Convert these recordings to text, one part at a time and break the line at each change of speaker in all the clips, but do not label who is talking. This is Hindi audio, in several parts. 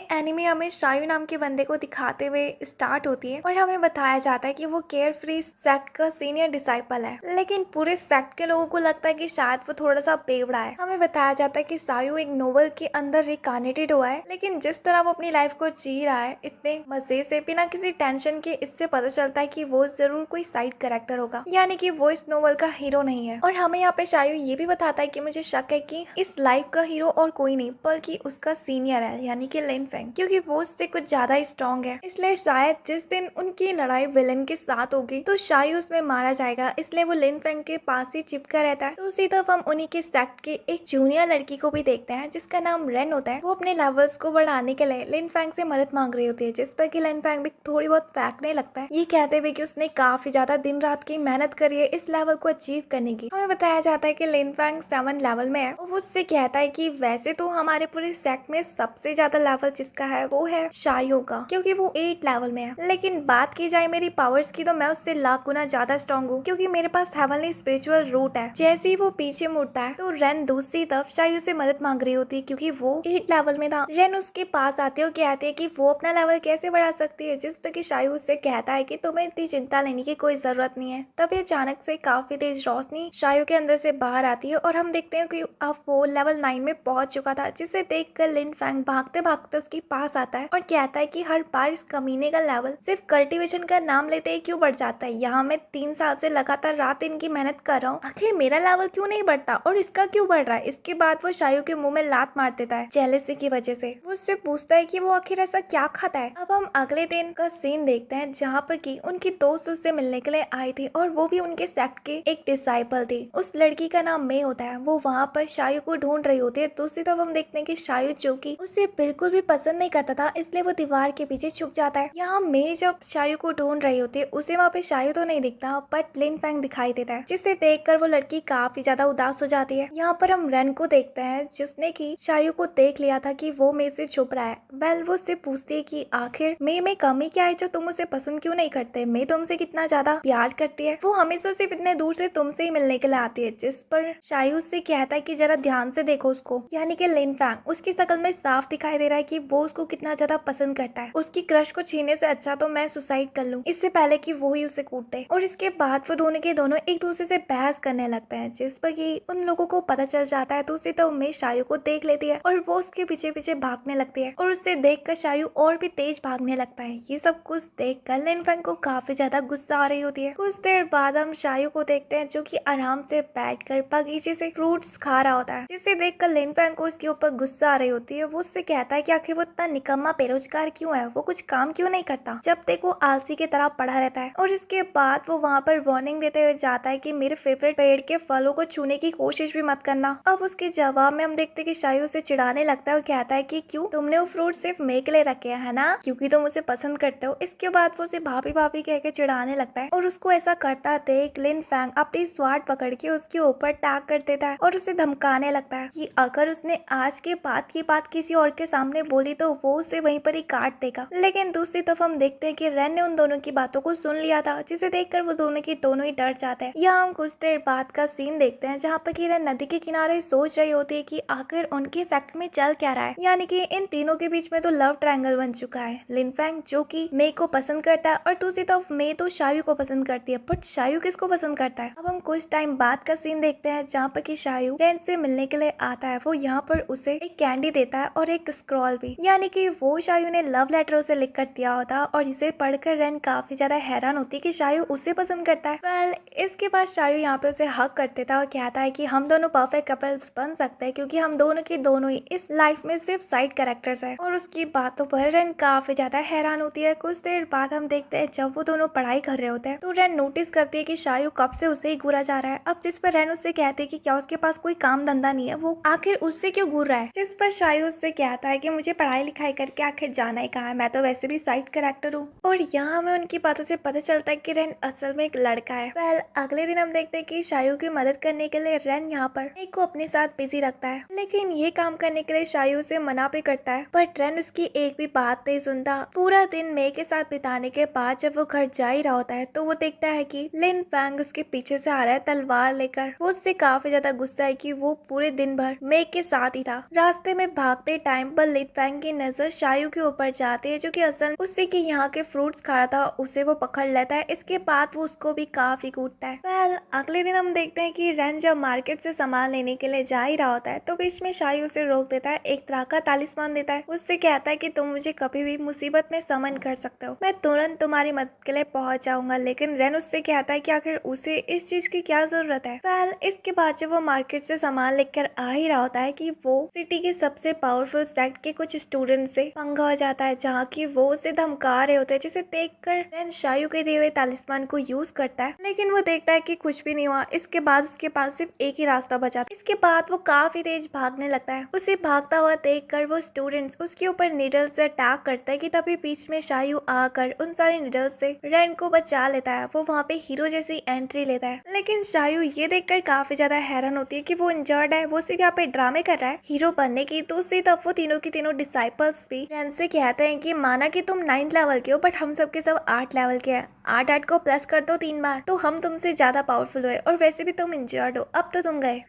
एनिमे हमें शायू नाम के बंदे को दिखाते हुए स्टार्ट होती है और हमें बताया जाता है कि वो केयर फ्री सेक्ट का सीनियर डिसाइपल है। लेकिन पूरे सेक्ट के लोगों को लगता है कि शायद वो थोड़ा सा बेवड़ा है। हमें बताया जाता है कि शायू एक नोवेल के अंदर रिकार्नेटेड हुआ है, लेकिन जिस तरह वो अपनी लाइफ को जी रहा है इतने मजे से बिना किसी टेंशन के, इससे पता चलता है कि वो जरूर कोई साइड कैरेक्टर होगा, यानी कि वो इस नोवेल का हीरो नहीं है। और हमें यहाँ पे शायू ये भी बताता है कि मुझे शक है कि इस लाइफ का हीरो और कोई नहीं बल्कि उसका सीनियर है, यानी कि लिन फेंग, क्योंकि वो उससे कुछ ज्यादा स्ट्रॉन्ग है। इसलिए शायद जिस दिन उनकी लड़ाई विलन के साथ होगी तो शायू उसमें मारा जाएगा, इसलिए वो लिन फेंग के पास ही चिपका रहता है। दूसरी तरफ हम उन्हीं के सेक्ट के एक जूनियर लड़की को भी देखते हैं जिसका नाम रेन होता है। वो अपने लेवल्स को बढ़ाने के लिए लिन फेंग से मदद मांग रही होती है, जिस पर कि लिन फेंग भी थोड़ी बहुत फेंकने लगता है, ये कहते हुए कि उसने काफी ज्यादा दिन रात की मेहनत करी है इस लेवल को अचीव करने की। हमें बताया जाता है कि लिन फेंग 7 लेवल में है और वो उससे कहता है कि वैसे तो हमारे पूरे सेक्ट में सबसे ज्यादा लेवल जिसका है वो है शायू का, क्योंकि वो 8 लेवल में है। लेकिन बात की जाए मेरी पावर्स की तो मैं उससे लाख गुना ज्यादा स्ट्रॉन्ग हूँ, क्योंकि मेरे पास हेवनली स्पिरिचुअल रूट है। जैसे ही वो पीछे मुड़ता है तो रेन दूसरी तरफ शायू से मदद मांग रही होती है, क्योंकि वो 8 लेवल में था। रेन उसके पास आते हो कहते हैं कि वो अपना लेवल कैसे बढ़ा सकती है, जिस पर कि शायू उससे कहता है कि तुम्हें इतनी चिंता लेने की कोई जरूरत नहीं है। तभी अचानक से काफी तेज रोशनी शायू के अंदर से बाहर आती है और हम देखते हैं कि अब वो लेवल 9 में पहुंच चुका था, जिसे देखकर लिन फेंग भागते भागते उसके पास आता है और कहता है कि हर बार इस कमीने का लेवल सिर्फ कल्टीवेशन का नाम लेते ही क्यों बढ़ जाता है। यहाँ मैं 3 साल से लगातार रात दिन की मेहनत कर रहा हूँ, आखिर मेरा लेवल क्यों नहीं बढ़ता और इसका क्यों बढ़ रहा है। इसके बाद वो शायू के मुंह में लात मार देता है जेलसी की वजह से। वो उससे पूछता है कि वो आखिर ऐसा क्या खाता है। अब हम अगले दिन का सीन देखते हैं जहाँ पर की उनकी दोस्त उससे मिलने के लिए आई थी और वो भी उनके सेक्ट के एक डिसाइपल थी। उस लड़की का नाम मे होता है। वो वहाँ पर शायू को ढूंढ रही होती है। दूसरी तरफ हम देखते हैं कि शायू जो कि उसे बिल्कुल भी पसंद नहीं करता था, इसलिए वो दीवार के पीछे छुप जाता है। यहाँ मे जब शायू को ढूंढ रही होती है उसे वहाँ पे शायू तो नहीं दिखता बट लिन फेंग दिखाई देता है, जिसे देखकर वो लड़की काफी ज्यादा उदास हो जाती है। यहाँ पर हम रेन को देखते हैं जिसने की शायू को देख लिया था कि वो मे से छुप रहा है। वेल वो उससे पूछती है कि आखिर मे में कमी क्या है जो तुम उसे पसंद क्यों नहीं करते, मे तुमसे कितना ज्यादा प्यार करती है, वो हमेशा सिर्फ इतने दूर से तुमसे ही मिलने के लिए आती है। जिस पर शायू उससे कहता है कि जरा ध्यान से देखो उसको, यानी कि लिन फेंग। उसकी शक्ल में साफ दिखाई दे रहा है कि वो उसको कितना ज्यादा पसंद करता है। उसकी क्रश को छीनने से अच्छा तो मैं सुसाइड कर लूं इससे पहले कि वो ही उसे कूट दे। और इसके बाद वो दोनों के दोनों एक दूसरे से बहस करने लगते हैं, जिस पर कि उन लोगों को पता चल जाता है। दूसरी तो मे शायू को देख लेती है और वो उसके पीछे पीछे भागने लगती है और उससे देखकर शायू और भी तेज भागने लगता है। ये सब कुछ देखकर लिन फेंग को काफी ज्यादा गुस्सा आ रही होती है। कुछ देर बाद हम शायू को देखते हैं जो कि आराम से बैठकर बगीचे से फ्रूट्स खा रहा होता है, जिसे देखकर लिन फेंग को उसके ऊपर गुस्सा आ रही होती है। वो उससे कहता है कि आखिर वो इतना निकम्मा बेरोजगार क्यों है, वो कुछ काम क्यों नहीं करता, जब तक वो आलसी की तरह पड़ा रहता है। और इसके बाद वो वहाँ पर वार्निंग देते हुए जाता है कि मेरे फेवरेट पेड़ के फलों को छूने की कोशिश भी मत करना। अब उसके जवाब में हम देखते हैं कि शायू उसे चिढ़ाने लगता है और कहता है कि क्यों तुमने वो फ्रूट सिर्फ मे के लिए रखे है ना, क्योंकि तुम उसे पसंद करते हो। इसके बाद वो उसे भाभी भाभी कह के चिढ़ाने लगता है और उसको ऐसा करता देख लिन फेंग अपनी स्वाट पकड़ के उसके ऊपर टैग कर देता है और उसे धमकाने लगता है कि अगर उसने आज के बाद की बात किसी और के सामने बोली तो वो उसे वहीं पर ही काट देगा। लेकिन दूसरी तरफ हम देखते हैं कि रेन ने उन दोनों की बातों को सुन लिया था, जिसे देखकर वो दोनों की दोनों ही डर जाते हैं। यहाँ हम कुछ देर बाद का सीन देखते हैं जहाँ पर रेन नदी के किनारे सोच रही होती है कि आखिर उनके सेक्ट में चल क्या रहा है, यानी कि इन तीनों के बीच में तो लव ट्रायंगल बन चुका है। लिन फेंग जो कि मे को पसंद करता है और दूसरी तरफ मे तो शायू को पसंद करती है, बट शायू किसको पसंद करता है। अब हम कुछ टाइम बाद का सीन देखते हैं जहाँ पर कि शायू रेन से मिलने के लिए आता है। वो यहाँ पर उसे एक कैंडी देता है और एक स्क्रॉल भी, यानी कि वो शायू ने लव लेटर उसे लिख कर दिया होता और इसे पढ़कर रेन काफी ज्यादा हैरान होती है कि शायू उसे पसंद करता है। वेल इसके बाद शायू यहाँ पे उसे हक कर देता है और कहता है कि हम दोनों परफेक्ट कपल्स बन सकते हैं, क्योंकि हम दोनों के दोनों ही इस लाइफ में सिर्फ साइड कैरेक्टर्स है। और उसकी बातों पर रेन काफी ज्यादा हैरान होती है। कुछ देर बाद हम देखते हैं जब वो दोनों पढ़ाई कर रहे होते हैं तो रेन नोटिस करती है कि शायू कब से उसे ही घूरा जा रहा है। अब जिस पर रेन उससे कहती है कि क्या उसके पास कोई काम धंधा नहीं है, वो आखिर उससे क्यों घूर रहा है। जिस पर शायू उससे कहता है कि मुझे पढ़ाई लिखाई करके आखिर जाना ही कहाँ है, मैं तो वैसे भी साइड कैरेक्टर हूँ। और यहाँ हमें उनकी बातों से पता चलता है कि रेन असल में एक लड़का है। वेल अगले दिन हम देखते हैं कि शायू की मदद करने के लिए रेन यहाँ पर मेक को अपने साथ बिजी रखता है, लेकिन ये काम करने के लिए शायू उसे मना भी करता है, बट रेन उसकी एक भी बात नहीं सुनता। पूरा दिन मे के साथ बिताने के बाद जब वो घर जा ही रहा होता है तो वो देखता है कि लिन फेंग उसके पीछे से आ रहा है तलवार लेकर। वो उससे काफी ज्यादा गुस्सा है कि वो पूरे दिन भर मे के साथ ही था। रास्ते में भागते टाइम पर लिन फेंग रैन की नजर शायू के ऊपर जाती है, जो कि असल उससे कि यहाँ के फ्रूट्स खा रहा था उसे वो पकड़ लेता है। इसके बाद वो उसको भी काफी कूटता है। अगले दिन हम देखते हैं कि रैन जब मार्केट से सामान लेने के लिए जा ही रहा होता है तो बीच में शायू उसे रोक देता है, एक तरह का तालिस्मान देता है। उससे कहता है कि तुम मुझे कभी भी मुसीबत में समन कर सकते हो, मैं तुरंत तुम्हारी मदद के लिए पहुंच जाऊंगा। लेकिन रैन उससे कहता है कि आखिर उसे इस चीज की क्या जरूरत है। इसके बाद जब वो मार्केट से सामान लेकर आ ही रहा होता है कि वो सिटी के सबसे पावरफुल सेक्ट के कुछ स्टूडेंट से पंगा हो जाता है, जहाँ की वो उसे धमका रहे होते हैं, जिसे देखकर रैन शायू के दिए हुए तालिस्मान को यूज करता है। लेकिन वो देखता है कि कुछ भी नहीं हुआ। इसके बाद उसके पास सिर्फ एक ही रास्ता बचा था। इसके बाद वो काफी तेज भागने लगता है। उसे भागता हुआ देखकर वो स्टूडेंट्स उसके ऊपर नीडल से अटैक करता है कि तभी बीच में शायू आकर उन सारे नीडल्स से रैन को बचा लेता है। वो वहाँ पे हीरो जैसी एंट्री लेता है। लेकिन शायू ये देखकर काफी ज्यादा हैरान होती है कि वो इंजर्ड है, वो सिर्फ यहाँ पे ड्रामे कर रहा है हीरो बनने की। तो उससे तब वो तीनों की तीनों डिसाइपल्स भी रैन से कहते हैं कि माना कि तुम 9th लेवल के हो बट हम सबके सब 8 लेवल के हैं, 8 को प्लस कर दो 3 बार तो हम तुमसे ज्यादा पावरफुल हुए, और वैसे भी तुम इंजर्ड हो, अब तो तुम गए।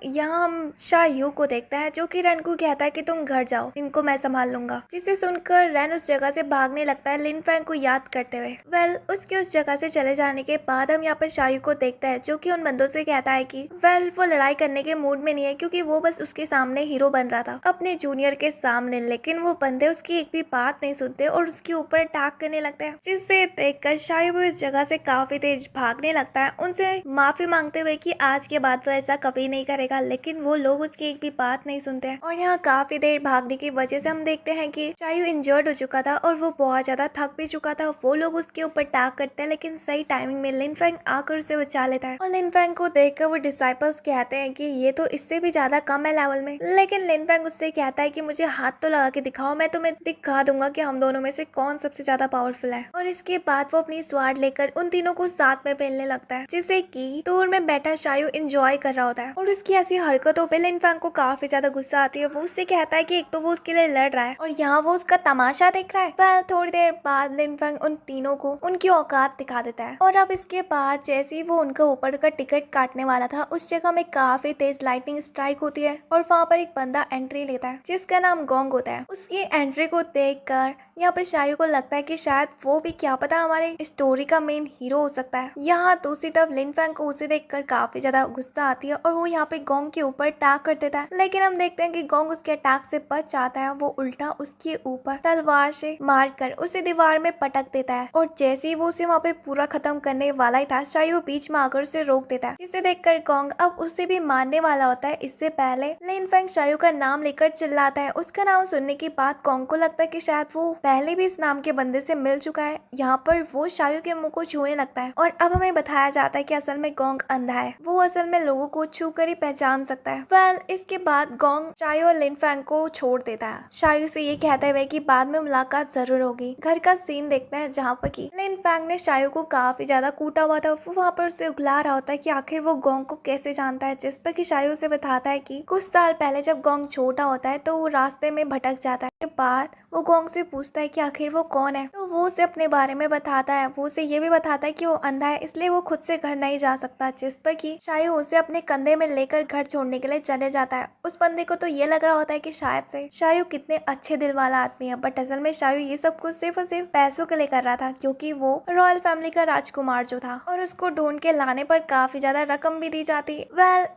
यहाँ हम शायू को देखते हैं जो कि रैन को कहता है कि तुम घर जाओ, इनको मैं संभाल लूंगा। जिसे सुनकर रैन उस जगह से भागने लगता है लिन फैंग को याद करते हुए। उसके उस जगह से चले जाने के बाद हम यहाँ पर शायू को देखते हैं जो कि उन बंदों से कहता है कि वो लड़ाई करने के मूड में नहीं है, क्योंकि वो बस उसके सामने हीरो बन रहा था अपने जूनियर के सामने। लेकिन वो बंदे उसकी एक भी बात नहीं सुनते और उसके ऊपर अटैक करने लगते हैं, जिससे देखकर शायू भी इस जगह से काफी तेज भागने लगता है, उनसे माफी मांगते हुए कि आज के बाद वो ऐसा कभी नहीं करेगा। लेकिन वो लोग उसकी एक भी बात नहीं सुनते हैं। और यहाँ काफी देर भागने की वजह से हम देखते हैं कि शायू इंजर्ड हो चुका था और वो बहुत ज्यादा थक भी चुका था। वो लोग उसके ऊपर अटैक करते हैं, लेकिन सही टाइमिंग में लिन फैंग आकर उसे बचा लेता है। और लिन फैंग को देखकर वो डिसाइपल्स कहते हैं कि ये तो इससे भी ज्यादा कम है लेवल में। लेकिन लिन फैंग उससे कहता है कि मुझे हाथ तो लगा के दिखाओ, मैं तुम्हें दिखा दूंगा कि हम दोनों में से कौन सबसे ज्यादा पावरफुल है। और इसके बाद वो अपनी स्वाड लेकर उन तीनों को साथ में पहनने लगता है, जिसे कि दूर में बैठा शायू एंजॉय कर रहा होता है। और उसकी ऐसी हरकतों पे लिन फैंग को काफी ज्यादा गुस्सा आती है। वो उससे कहता है कि एक तो वो उसके लिए लड़ रहा है और यहाँ वो उसका तमाशा देख रहा है। थोड़ी देर बाद लिन फैंग उन तीनों को उनकी औकात दिखा देता है। और अब इसके बाद जैसे ही वो उनका ऊपर का टिकट काटने वाला था, उस जगह में काफी तेज लाइटनिंग स्ट्राइक होती है और वहाँ पर एक बंदा एंट्री लेता है जिसका नाम गोंग होता है। उसकी एंट्री को देखकर यहाँ पे शायू को लगता है कि शायद वो भी क्या पता हमारे स्टोरी का मेन हीरो हो सकता है। यहाँ दूसरी तरफ लिन फैंग को उसे देखकर काफी ज्यादा गुस्सा आती है और वो यहाँ पे गोंग के ऊपर अटैक कर देता है। लेकिन हम देखते हैं कि गोंग उसके अटैक से बच जाता है। वो उल्टा उसके ऊपर तलवार से मारकर उसे दीवार में पटक देता है। और जैसे ही वो उसे वहाँ पे पूरा खत्म करने वाला ही था, शायू बीच में आकर उसे रोक देता है, जिसे देखकर गोंग अब उसे भी मारने वाला होता है। इससे पहले लिन फैंग शायू का नाम लेकर चिल्लाता है। उसका नाम सुनने के बाद गोंग को लगता है कि शायद वो पहले भी इस नाम के बंदे से मिल चुका है। यहाँ पर वो शायू के मुंह को छूने लगता है और अब हमें बताया जाता है कि असल में गोंग अंधा है, वो असल में लोगों को छू कर ही पहचान सकता है। इसके बाद गोंग शायू और लिन फैंग को छोड़ देता है, शायू से ये कहते हुए कि बाद में मुलाकात जरूर होगी। घर का सीन देखते हैं जहाँ पर कि लिन फैंग ने शायू को काफी ज्यादा कूटा हुआ था। वो वहाँ पर उसे उगला रहा होता है कि आखिर वो गोंग को कैसे जानता है, जिस पर कि शायू से बताता है कि कुछ साल पहले जब गोंग छोटा होता है तो वो रास्ते में भटक जाता है। के बाद वो गोंग से पूछता है कि आखिर वो कौन है, तो वो उसे अपने बारे में बताता है। वो उसे ये भी बताता है कि वो अंधा है, इसलिए वो खुद से घर नहीं जा सकता, जिस पर कि शायू उसे अपने कंधे में लेकर घर छोड़ने के लिए चले जाता है। उस बंदे को तो ये लग रहा होता है कि शायद से शायू कितने अच्छे दिल वाला आदमी है, बट असल में शायू ये सब कुछ सिर्फ और सिर्फ पैसों के लिए कर रहा था, क्योंकि वो रॉयल फैमिली का राजकुमार जो था और उसको ढूंढ के लाने पर काफी ज्यादा रकम भी दी जाती।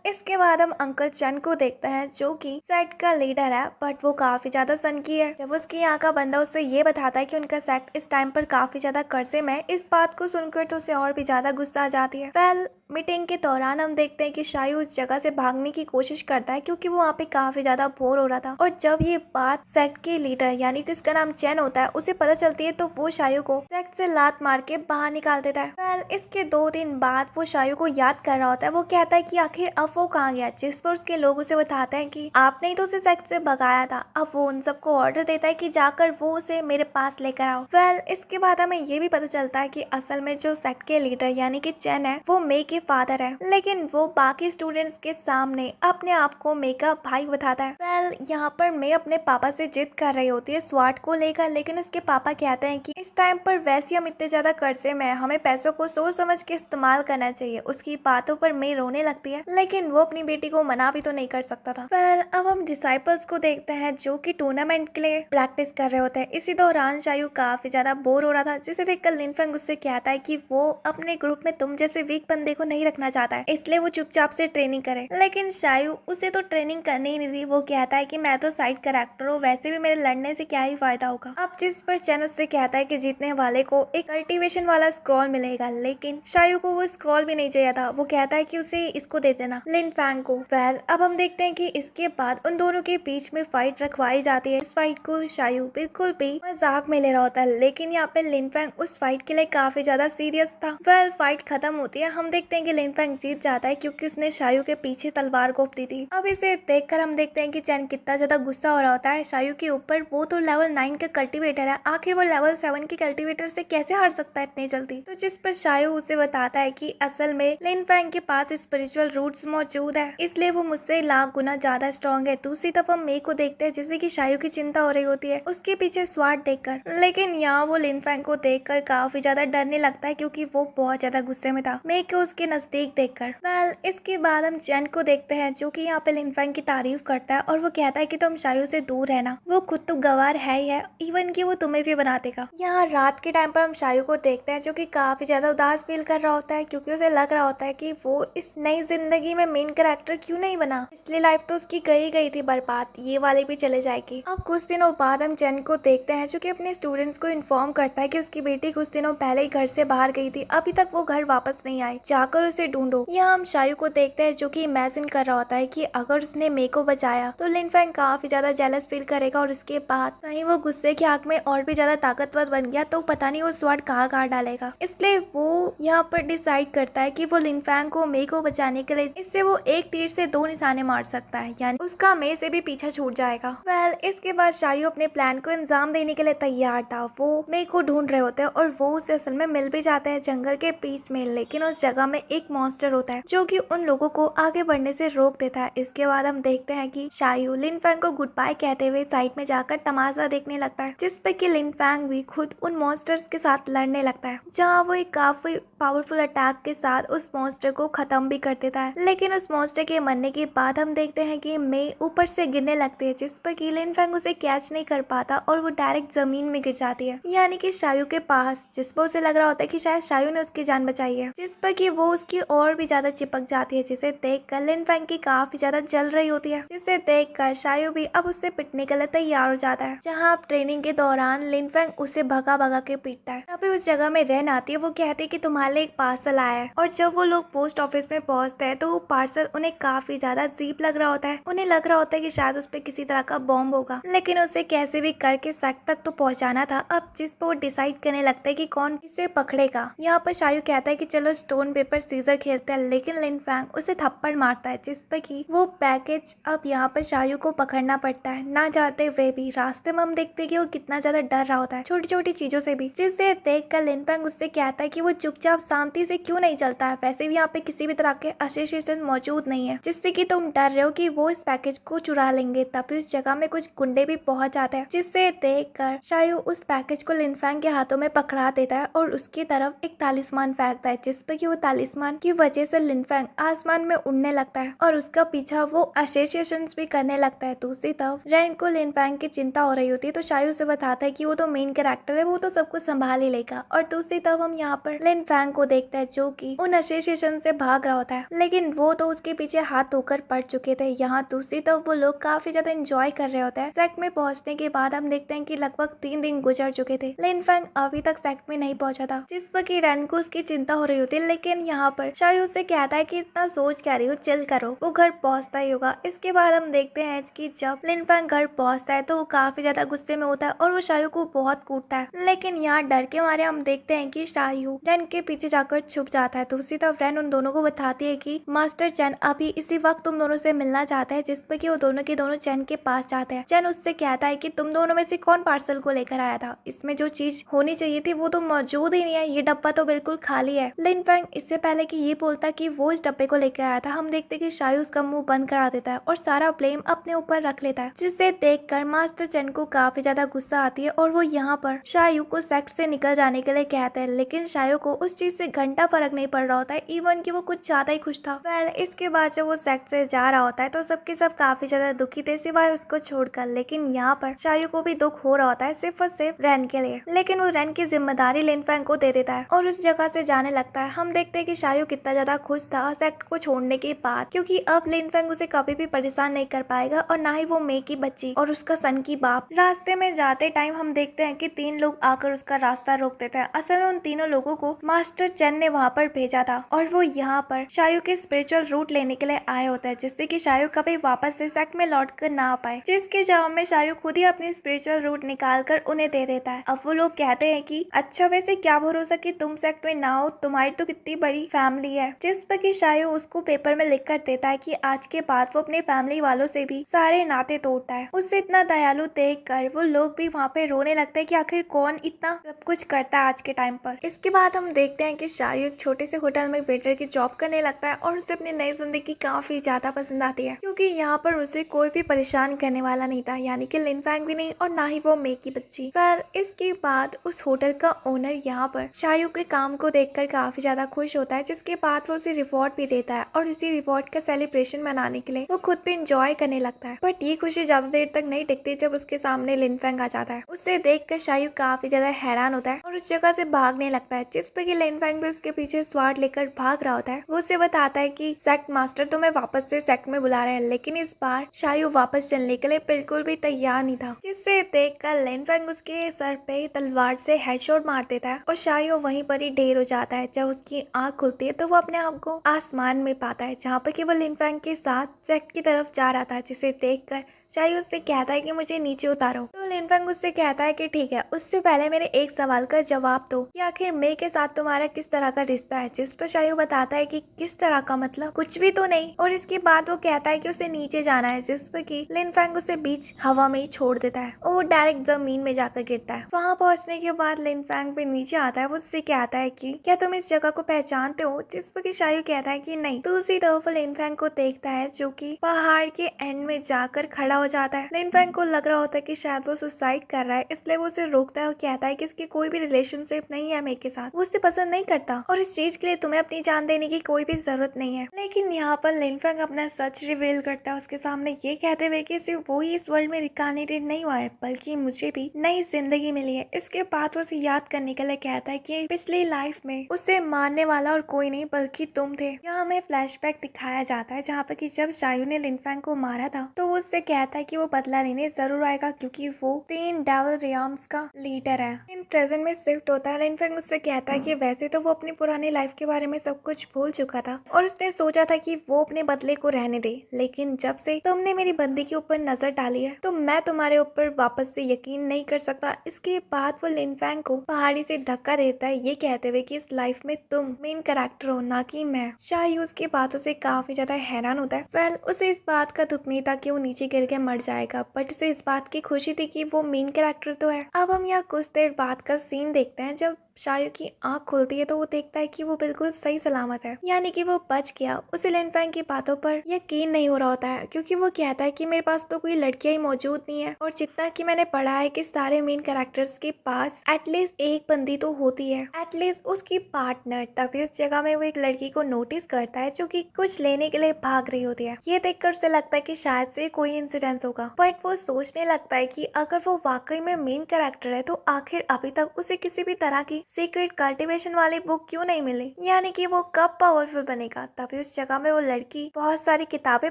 इसके बाद हम अंकल चन को देखते हैं जो कि सेक्ट का लीडर है, बट वो काफी ज्यादा सनकी है। जब उसके यहाँ का बंदा उससे ये बताता है कि उनका सेक्ट इस टाइम पर काफी ज्यादा कर्जे में, इस बात को सुनकर तो उसे और भी ज्यादा गुस्सा आ जाती है। मीटिंग के दौरान हम देखते हैं कि शायू उस जगह से भागने की कोशिश करता है, क्योंकि वो वहाँ पे काफी ज्यादा बोर हो रहा था। और जब ये बात सेक्ट के लीडर यानी कि इसका नाम चैन होता है उसे पता चलती है, तो वो शायू को सेक्ट से लात मार के बाहर निकाल देता है। इसके 2 दिन बाद वो शायू को याद कर रहा होता है। वो कहता है कि आखिर अब वो कहाँ गया, जिस पर उसके लोग उसे बताते हैं कि आपने ही तो उसे सेक्ट से भगाया था। अब वो उन सबको ऑर्डर देता है कि जाकर वो उसे मेरे पास लेकर आओ। इसके बाद हमें ये भी पता चलता है कि असल में जो सेक्ट के लीडर यानी कि चैन है वो मे की के फादर है, लेकिन वो बाकी स्टूडेंट्स के सामने अपने आप को मे का भाई बताता है। वेल यहाँ पर मे अपने पापा से जिद कर रही होती है स्वाट को लेकर, लेकिन उसके पापा कहते हैं कि इस टाइम पर वैसे हम इतने ज्यादा कर्जे में हैं, हमें पैसों को सोच समझ के इस्तेमाल करना चाहिए। उसकी बातों पर मे रोने लगती है, लेकिन वो अपनी बेटी को मना भी तो नहीं कर सकता था। वेल अब हम डिसाइपल्स को देखते हैं जो कि टूर्नामेंट के लिए प्रैक्टिस कर रहे होते हैं। इसी दौरान शायू काफी ज्यादा बोर हो रहा था, जिसे देखकर लिनफेंग उससे कहता है कि वो अपने ग्रुप में तुम जैसे वीक बंदे को नहीं रखना चाहता है, इसलिए वो चुपचाप से ट्रेनिंग करे। लेकिन शायू उसे तो ट्रेनिंग करनी ही नहीं थी। वो कहता है कि मैं तो साइड कैरेक्टर हूँ, वैसे भी मेरे लड़ने से क्या ही फायदा होगा। अब जिस पर चैन उससे कहता है कि जीतने वाले को एक कल्टीवेशन वाला स्क्रॉल मिलेगा, लेकिन शायू को वो स्क्रॉल भी नहीं चाहिए था। वो कहता है कि उसे इसको दे देना, लिनफेंग को। वेल अब हम देखते हैं कि इसके बाद उन दोनों के बीच में फाइट रखवाई जाती है। इस फाइट को शायू बिल्कुल भी मजाक में ले रहा होता है, लेकिन यहाँ पे लिनफेंग उस फाइट के लिए काफी ज्यादा सीरियस था। वेल फाइट खत्म होती है, हम देखते हैं कि लिनफेंग जीत जाता है क्योंकि उसने शायू के पीछे तलवार घोंप दी थी। अब इसे देखकर हम देखते हैं कि चैन कितना ज्यादा गुस्सा हो रहा होता है शायू के ऊपर। वो तो लेवल 9 का कल्टीवेटर है, आखिर वो लेवल 7 के कल्टीवेटर से कैसे हार सकता है इतनी जल्दी। तो जिस पर शायू उसे बताता है कि असल में लिनफेंग के पास स्पिरिचुअल रूट्स मौजूद है, इसलिए वो मुझसे लाख गुना ज्यादा स्ट्रॉन्ग है। दूसरी तरफ हम मे को देखते हैं जिससे कि शायू की चिंता हो रही होती है उसके पीछे स्वाट देखकर, लेकिन यहाँ वो लिनफेंग को देखकर काफी ज्यादा डरने लगता है क्योंकि वो बहुत ज्यादा गुस्से में था मे को उसके नजदीक देखकर। वेल इसके बाद हम चैन को देखते हैं जो कि यहाँ पे लिनफेंग की तारीफ करता है और वो कहता है कि तुम शायू से दूर रहना, वो खुद तो गवार है ही है, इवन कि वो तुम्हें भी बना देगा। यहाँ रात के टाइम पर हम शायू को देखते हैं जो कि काफी ज्यादा उदास फील कर रहा होता है क्योंकि उसे लग रहा होता है कि वो इस नई जिंदगी में मेन कैरेक्टर क्यों नहीं बना। पिछली लाइफ तो उसकी गई थी बर्बाद, ये वाली भी चले जाएगी। अब कुछ दिनों बाद हम चैन को देखते हैं जो कि अपने स्टूडेंट्स को इन्फॉर्म करता है कि उसकी बेटी कुछ दिनों पहले ही घर से बाहर गई थी, अभी तक वो घर वापस नहीं आई, जाकर उसे ढूंढो। यहाँ हम शायू को देखते हैं जो कि इमेजिन कर रहा होता है कि अगर उसने मे को बचाया तो लिनफेंग काफी ज्यादा जेलस फील करेगा और उसके बाद कहीं वो गुस्से की आग में और भी ज्यादा ताकतवर बन गया तो पता नहीं वो स्वाट कहाँ डालेगा। इसलिए वो यहाँ पर डिसाइड करता है कि वो लिनफेंग को मे को बचाने के लिए इससे वो एक तीर से दो निशाने मार सकता है, यानी उसका मे से भी पीछा छूट जाएगा। वेल इसके बाद शायू अपने प्लान को अंजाम देने के लिए तैयार था। वो मे को ढूंढ रहे होते हैं और वो उसे असल में मिल भी जाते हैं जंगल के बीच में, लेकिन उस जगह में एक मॉन्स्टर होता है जो कि उन लोगों को आगे बढ़ने से रोक देता है। इसके बाद हम देखते हैं कि शायू लिनफेंग को गुड बाय कहते हुए साइड में जाकर तमाशा देखने लगता है, जिस पे कि लिनफेंग भी खुद उन मॉन्स्टर्स के साथ लड़ने लगता है, जहाँ वो एक काफी पावरफुल अटैक के साथ उस मॉन्स्टर को खत्म भी कर देता है। लेकिन उस मॉन्स्टर के मरने के बाद हम देखते हैं कि मे ऊपर से गिरने लगती है, जिस पर कि लिनफेंग उसे कैच नहीं कर पाता और वो डायरेक्ट जमीन में गिर जाती है, यानी कि शायू के पास, जिस पर उसे लग रहा होता है कि शायद शायू ने उसकी जान बचाई है, जिस पर कि वो उसकी और भी ज्यादा चिपक जाती है, जिसे देखकर लिनफेंग की काफी ज्यादा जल रही होती है, जिसे देखकर शायू भी अब उससे पिटने के लिए तैयार हो जाता है। जहाँ अब ट्रेनिंग के दौरान लिनफेंग उसे भगा भगा के पीटता है। तभी उस जगह में रहन आती है। वो कहती है कि तुम्हारे लिए एक पार्सल आया है, और जब वो लोग पोस्ट ऑफिस में पहुंचते हैं तो वो पार्सल उन्हें काफी ज्यादा अजीब लग रहा होता है। उन्हें लग रहा होता है कि शायद उस पर किसी तरह का बॉम्ब होगा, लेकिन उसे कैसे भी करके सैक तक तो पहुंचाना था। अब जिस पर वो डिसाइड करने लगता है कि कौन इसे पकड़ेगा। यहाँ पर शायू कहता है कि चलो स्टोन पेपर सीजर खेलते हैं, लेकिन लिनफेंग उसे थप्पड़ मारता है, जिस पर कि वो पैकेज अब यहाँ पर शायू को पकड़ना पड़ता है, ना चाहते हुए भी। रास्ते में हम देखते हैं कि वो कितना ज्यादा डर रहा होता है छोटी छोटी चीजों से भी, जिसे देखकर लिनफेंग उससे कहता है कि वो चुपचाप शांति से क्यों नहीं चलता है। वैसे भी यहाँ पे किसी भी तरह के एसोसिएशन मौजूद नहीं है, जिससे कि तुम डर रहे हो कि वो इस पैकेज को चुरा लेंगे। तभी उस जगह में कुछ गुंडे भी पहुंच जाते हैं, जिससे देखकर शायू उस पैकेज को लिनफेंग के हाथों में पकड़ा देता है और उसकी तरफ एक तालिस्मान फेंकता है, जिस पे कि वो तालिस्मान की वजह से लिनफेंग आसमान में उड़ने लगता है और उसका पीछा वो एसोसिएशन भी करने लगता है। दूसरी तरफ रैन को लिनफेंग की चिंता हो रही होती है, तो शायू से बताता है कि वो तो मेन कैरेक्टर है, वो तो सब कुछ संभाल ही लेगा। और दूसरी तरफ हम यहाँ पर लिनफेंग को देखते हैं जो कि उन एसोसिएशन से भाग रहा होता है, लेकिन वो तो उसके पीछे हाथ धोकर पड़ चुके थे। यहाँ दूसरी तरफ वो लोग काफी ज्यादा एंजॉय कर रहे होते हैं। सेक्ट में पहुंचने के बाद हम देखते हैं कि लगभग 3 दिन गुजर चुके थे, लिनफेंग अभी तक सेक्ट में नहीं पहुंचा था, जिस पर कि रैन को उसकी चिंता हो रही होती है। लेकिन यहाँ पर शायू उससे कहता है कि इतना सोच क्या रही हो, चिल करो, वो घर पहुंचता ही होगा। इसके बाद हम देखते हैं कि जब लिनफेंग घर पहुंचता है तो वो काफी ज्यादा गुस्से में होता है और वो शायू को बहुत कूटता है। लेकिन यहाँ डर के मारे हम देखते हैं कि शायू रैन के पीछे जाकर छुप जाता है। दूसरी तरफ रैन उन दोनों को बताती है कि मास्टर चैन अभी इसी वक्त तुम दोनों से मिलना चाहता है, जिस पर कि वो दोनों के दोनों चैन के पास जाते हैं। चैन उससे कहता है कि तुम दोनों में से कौन पार्सल को लेकर आया था, इसमें जो चीज होनी चाहिए थी वो तो मौजूद ही नहीं है, ये डब्बा तो बिल्कुल खाली है। लिनफेंग इससे पहले कि ये बोलता कि वो इस डब्बे को लेकर आया था, हम देखते कि शायू उसका मुंह बंद करा देता है और सारा ब्लेम अपने ऊपर रख लेता है, जिसे देखकर मास्टर चेन को काफी ज्यादा गुस्सा आती है और वो यहाँ पर शायू को सेक्ट से निकल जाने के लिए कहते हैं। लेकिन शायू को उस चीज से घंटा फर्क नहीं पड़ रहा होता है, इवन कि वो कुछ ज्यादा ही खुश था। इसके बाद जब वो सेक्ट से जा रहा होता है तो सबके सब काफी ज्यादा दुखी थे सिवाय उसको छोड़कर। लेकिन यहाँ पर शायू को भी दुख हो रहा होता है सिर्फ और सिर्फ रैन के लिए, लेकिन वो रैन की जिम्मेदारी लिनफेंग को दे देता है और उस जगह से जाने लगता है। हम देखते हैं कि शायू कितना ज्यादा खुश था सेक्ट को छोड़ने के बाद, क्योंकि अब लिनफेंग उसे कभी भी परेशान नहीं कर पाएगा और ना ही वो मे की बच्ची और उसका सन की बाप। रास्ते में जाते टाइम हम देखते हैं कि 3 लोग आकर उसका रास्ता रोक देते हैं। असल में उन तीनों लोगों को मास्टर चेन ने वहाँ पर भेजा था और वो यहाँ पर शायू के स्पिरिचुअल रूट लेने के लिए आए होते हैं, जिससे कि शायू कभी वापस से सेक्ट में लौट कर ना आ पाए, जिसके जवाब में शायू खुद ही अपनी स्पिरिचुअल रूट निकाल कर उन्हें दे देता है। अब वो लोग कहते हैं कि अच्छा वैसे क्या भरोसा कि तुम सेक्ट में ना हो, तुम्हारी तो कितनी बड़ी फैमिली है, जिस पर कि शायू उसको पेपर में लिख कर देता है कि आज के बाद वो अपने फैमिली वालों से भी सारे नाते तोड़ता है। उससे इतना दयालु देख कर वो लोग भी वहाँ पे रोने लगते हैं कि आखिर कौन इतना सब कुछ करता है आज के टाइम पर। इसके बाद हम देखते हैं कि शायू एक छोटे से होटल में वेटर की जॉब करने लगता है और उसे अपनी नई जिंदगी काफी ज्यादा पसंद आती है, क्योंकि यहाँ पर उसे कोई भी परेशान करने वाला नहीं था, यानी कि लिनफेंग भी नहीं और ना ही वो मे की बच्ची। फिर इसके बाद उस होटल का ओनर यहाँ पर शायू के काम को देखकर काफी ज्यादा खुश होता है, जिसके बाद वो उसे रिवॉर्ड भी देता है और इसी रिवॉर्ड का सेलिब्रेशन मनाने के लिए वो खुद भी इंजॉय करने लगता है। बट ये खुशी ज्यादा देर तक नहीं टिकती जब उसके सामने लिनफेंग आ जाता है। उसे देखकर शायू काफी ज्यादा हैरान होता है और उस जगह से भागने लगता है, जिस पे कि लिनफेंग भी उसके पीछे स्वाड लेकर भाग रहा होता है। वो उसे बताता है कि सेक्ट मास्टर तुम्हें वापस से सेक्ट में बुला रहे हैं, लेकिन इस बार शायू वापस चलने के लिए बिल्कुल भी तैयार नहीं था, जिससे देखकर लिनफेंग उसके सर पे तलवार से हेडशॉट मार देता है और शायू वहीं पर ही ढेर हो जाता है। जब उसकी आंख खुलती है तो वो अपने आप को आसमान में पाता है, जहाँ पर कि वो लिनफेंग के साथ सेक्ट की तरफ जा रहा था, जिसे देखकर शायू उससे कहता है कि मुझे नीचे उतारो। तो लिनफेंग उससे कहता है कि ठीक है, उससे पहले मेरे एक सवाल का जवाब दो कि आखिर मे के साथ तुम्हारा किस तरह का रिश्ता है, जिस पर शायू बताता है कि किस तरह का मतलब कुछ भी तो नहीं। और इसके बाद वो कहता है कि उसे नीचे जाना है, जिस पर कि लिनफेंग उसे बीच हवा में ही छोड़ देता है और वो डायरेक्ट जमीन में जाकर गिरता है। वहाँ पहुंचने के बाद लिनफेंग भी नीचे आता है। वो उससे कहता है कि क्या तुम इस जगह को पहचानते हो, जिस पर कि शायू कहता है कि नहीं। तो उसी तरफ लिनफेंग को देखता है जो कि पहाड़ के एंड में जाकर खड़ा हो जाता है। लिनफेंग को लग रहा होता है कि शायद वो सुसाइड कर रहा है, इसलिए वो उसे रोकता है और कहता है कि इसकी कोई भी रिलेशनशिप नहीं है मे के साथ, वो उसे पसंद नहीं करता और इस चीज के लिए तुम्हें अपनी जान देने की कोई भी जरूरत नहीं है। लेकिन यहाँ पर लिनफेंग अपना सच रिवील करता है उसके सामने, ये कहते हुए कि सिर्फ वो ही इस वर्ल्ड में रिकार्नेटेड नहीं हुआ है, बल्कि मुझे भी नई जिंदगी मिली है। इसके बाद वो उसे याद करने के लिए कहता है कि पिछली लाइफ में उसे मारने वाला और कोई नहीं बल्कि तुम थे। यहाँ हमें फ्लैशबैक दिखाया जाता है जहाँ पर कि जब शायू ने लिनफेंग को मारा था तो वो उससे कहता है कि वो बदला लेने जरूर आएगा, क्योंकि वो 3 डेविल रियाम्स का लीडर है। इन प्रेजेंट में शिफ्ट होता है। लिनफेंग उससे कहता है कि वैसे तो वो अपनी पुरानी लाइफ के बारे में सब कुछ भूल चुका था और उसने सोचा था कि वो अपने बदले को रहने दे, लेकिन जब से तुमने मेरी बंदी के ऊपर नजर डाली है तो मैं तुम्हारे ऊपर वापस से यकीन नहीं कर सकता। इसके बाद वो लिनफेंग को पहाड़ी से धक्का देता है, ये कहते हुए कि इस लाइफ में तुम मेन कैरेक्टर हो, ना कि मैं। शायू उसकी बातों से काफी ज्यादा हैरान होता है। उसे इस बात का दुख नहीं था कि वो नीचे गिर के मर जाएगा, बट उसे इस बात की खुशी थी कि वो मेन कैरेक्टर तो है। अब हम यहाँ कुछ देर बाद का सीन देखते हैं। जब शायू की आंख खुलती है तो वो देखता है कि वो बिल्कुल सही सलामत है, यानी कि वो बच गया। उसे लिनफेंग की बातों पर यकीन नहीं हो रहा होता है, क्योंकि वो कहता है कि मेरे पास तो कोई लड़कियां ही मौजूद नहीं है और जितना कि मैंने पढ़ा है कि सारे मेन कैरेक्टर्स के पास एटलीस्ट एक बंदी तो होती है, एटलीस्ट उसकी पार्टनर। तभी उस जगह में वो एक लड़की को नोटिस करता है जो कि कुछ लेने के लिए भाग रही होती है। ये देखकर उसे लगता है कि शायद से कोई इंसिडेंस होगा, बट वो सोचने लगता है कि अगर वो वाकई में मेन कैरेक्टर है तो आखिर अभी तक उसे किसी भी तरह की सीक्रेट कल्टीवेशन वाली बुक क्यों नहीं मिली, यानी कि वो कब पावरफुल बनेगा। तभी उस जगह में वो लड़की बहुत सारी किताबें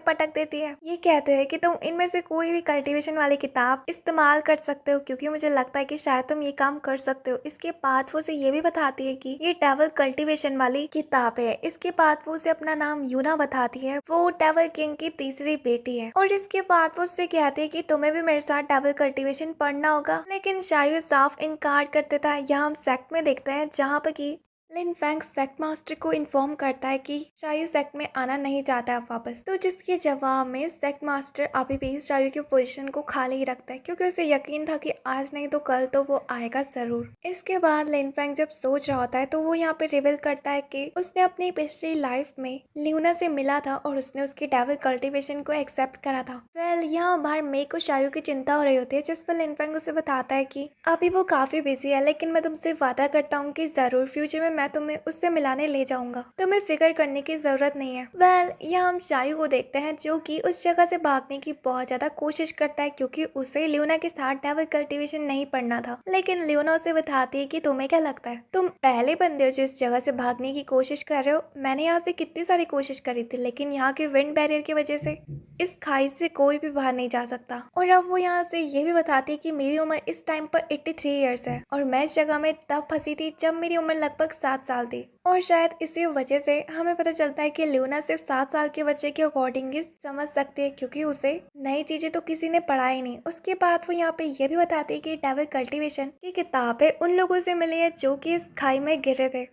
पटक देती है, ये कहते हैं कि तुम इनमें से कोई भी कल्टीवेशन वाली किताब इस्तेमाल कर सकते हो, क्योंकि मुझे लगता है कि शायद तुम ये काम कर सकते हो। इसके बाद वो उसे ये भी बताती है कि ये डेविल कल्टीवेशन वाली किताब है। इसके बाद वो उसे अपना नाम यूना बताती है, वो डेविल किंग की तीसरी बेटी है। और इसके बाद वो उससे कहती है कि तुम्हें भी मेरे साथ डेविल कल्टीवेशन पढ़ना होगा, लेकिन शायद साफ इनकार कर देता है। यहाँ हम सेक्ट में देखते हैं जहाँ पर कि लिन फैंग सेक्ट मास्टर को इन्फॉर्म करता है कि शायू सेक्ट में आना नहीं चाहता है वापस। तो जिसके जवाब में सेक्ट मास्टर अभी भी शायू की पोजीशन को खाली ही रखता है, क्योंकि उसे यकीन था कि आज नहीं तो कल तो वो आएगा जरूर। इसके बाद लिन फैंग जब सोच रहा होता है तो वो यहाँ पे रिवील करता है कि उसने अपनी पिछली लाइफ में ल्यूना से मिला था और उसने उसकी डेविल कल्टीवेशन को एक्सेप्ट करा था। यहाँ बाहर मे को शायू की चिंता हो रही होती है, जिस पर लिन फैंग उसे बताता है कि अभी वो काफी बिजी है, लेकिन मैं तुमसे वादा करता हूँ कि जरूर फ्यूचर में मैं तुम्हें उससे मिलाने ले जाऊंगा, तुम्हें फिक्र करने की जरूरत नहीं है। यहाँ हम शायू को देखते हैं जो कि उस जगह से भागने की बहुत ज्यादा कोशिश करता है, क्योंकि उसे ल्यूना के साथ डेविल कल्टीवेशन नहीं पढ़ना था। लेकिन ल्यूना उसे बताती है कि तुम्हें क्या लगता है, तुम पहले बंदे हो जो इस जगह से भागने की कोशिश कर रहे हो। मैंने यहाँ से कितनी सारी कोशिश करी थी, लेकिन यहाँ के विंड बैरियर की वजह से इस खाई से कोई भी बाहर नहीं जा सकता। और अब वो यहाँ से ये भी बताती है कि मेरी उम्र इस टाइम पर 83 इयर्स है और मैं इस जगह में तब फंसी थी जब मेरी उम्र लगभग 7 साल थी। और शायद इसी वजह से हमें पता चलता है कि ल्यूना सिर्फ 7 साल के बच्चे के अकॉर्डिंग ही समझ सकती है, क्योंकि उसे नई चीजें तो किसी ने पढ़ाई नहीं। उसके बाद वो यहाँ पे ये भी बताती है कि डेविल कल्टीवेशन की किताबें उन लोगों से मिली है जो कि इस खाई में गिरे थे।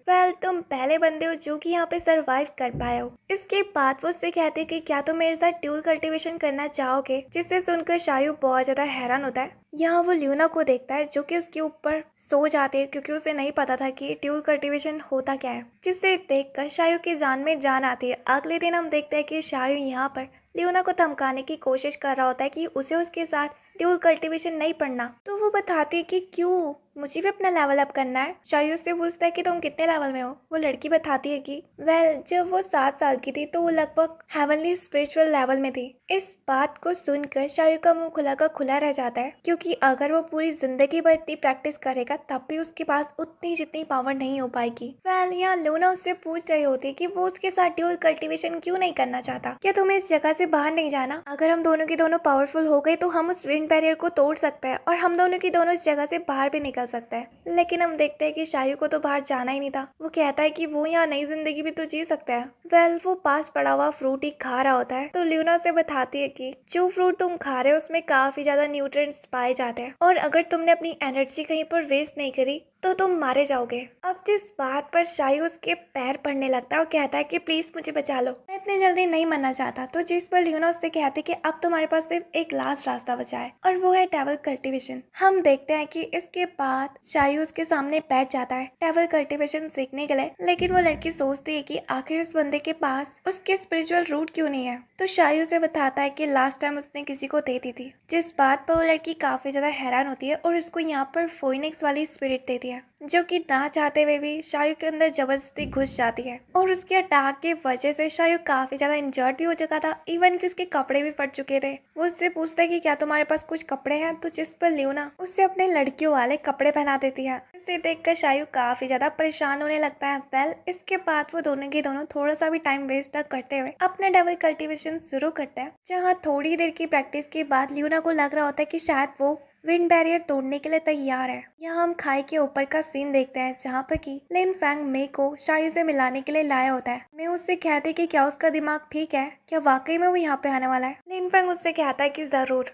तुम पहले बंदे हो जो कि यहाँ पे सरवाइव कर पाए हो। इसके बाद वो उससे कहते हैं कि क्या तुम मेरे साथ ड्यूल कल्टीवेशन करना चाहोगे, जिससे सुनकर शायू बहुत ज्यादा हैरान होता है। यहाँ वो ल्यूना को देखता है जो कि उसके ऊपर सो जाती है, क्योंकि उसे नहीं पता था कि ड्यूल कल्टीवेशन होता क्या है, जिससे देखकर शायू की जान में जान आती है। अगले दिन हम देखते हैं कि शायू यहाँ पर ल्यूना को धमकाने की कोशिश कर रहा होता है कि उसे उसके साथ ड्यूल कल्टीवेशन नहीं पढ़ना। तो वो बताती है कि क्यों, मुझे भी अपना लेवल अप करना है। शायू उससे पूछता है कि तुम कितने लेवल में हो। वो लड़की बताती है कि जब वो 7 साल की थी तो वो लगभग हेवनली स्पिरिचुअल लेवल में थी। इस बात को सुनकर शायू का मुंह खुला का खुला रह जाता है, क्योंकि अगर वो पूरी जिंदगी भर इतनी प्रैक्टिस करेगा तब भी उसके पास उतनी जितनी पावर नहीं हो पाएगी। यहाँ ल्यूना उससे पूछ रही होती है कि वो उसके साथ ड्यूल कल्टीवेशन क्यों नहीं करना चाहता। क्या तुम्हें इस जगह से बाहर नहीं जाना? अगर हम दोनों के दोनों पावरफुल हो गए तो हम उस विंड बैरियर को तोड़ सकते हैं और हम दोनों की दोनों इस जगह से बाहर भी निकल सकता है। लेकिन हम देखते हैं कि शायू को तो बाहर जाना ही नहीं था। वो कहता है कि वो यहाँ नई जिंदगी भी तो जी सकता है। वो पास पड़ा हुआ फ्रूट ही खा रहा होता है। तो ल्यूना से बताती है कि जो फ्रूट तुम खा रहे हो उसमें काफी ज्यादा न्यूट्रिएंट्स पाए जाते हैं और अगर तुमने अपनी एनर्जी कहीं पर वेस्ट नहीं करी तो तुम मारे जाओगे। अब जिस बात पर शायू उसके पैर पड़ने लगता है और कहता है कि प्लीज मुझे बचा लो, मैं इतनी जल्दी नहीं मरना चाहता। तो जिस पर ल्यूना उससे कहती है कि अब तुम्हारे पास सिर्फ एक लास्ट रास्ता बचा है और वो है डेविल कल्टीवेशन। हम देखते हैं कि इसके बाद शायू उसके सामने बैठ जाता है डेविल कल्टीवेशन सीखने के लिए। लेकिन वो लड़की सोचती है कि आखिर इस बंदे के पास उसके स्पिरिचुअल रूट क्यों नहीं है। तो शायू से बताता है कि लास्ट टाइम उसने किसी को दे दी थी, जिस बात पर वो लड़की काफी ज्यादा हैरान होती है और उसको यहाँ पर फोइनिक्स वाली स्पिरिट देती है, जो कि ना चाहते हुए भी शायू के अंदर जबरदस्ती घुस जाती है। और उसके अटैक के वजह से शायू काफी ज्यादा इंजर्ड भी हो चुका था, इवन कि उसके कपड़े भी फट चुके थे। वो उससे पूछता है कि क्या तुम्हारे पास कुछ कपड़े हैं, तो जिस पर ल्यूना उससे अपने लड़कियों वाले कपड़े पहना देती है। इसे देखकर शायू काफी ज्यादा परेशान होने लगता है। इसके बाद वो दोनों के दोनों थोड़ा सा भी टाइम वेस्ट न करते हुए अपना डेविल कल्टीवेशन शुरू करते हैं, जहाँ थोड़ी देर की प्रैक्टिस के बाद ल्यूना को लग रहा होता है कि शायद वो विंड बैरियर तोड़ने के लिए तैयार है। यहाँ हम खाई के ऊपर का सीन देखते हैं, जहाँ पर कि लिन फैंग मे को शायू से मिलाने के लिए लाया होता है। मे उससे कहते कि क्या उसका दिमाग ठीक है, क्या वाकई में वो यहाँ पे आने वाला है। लिन फैंग उससे कहता है कि जरूर।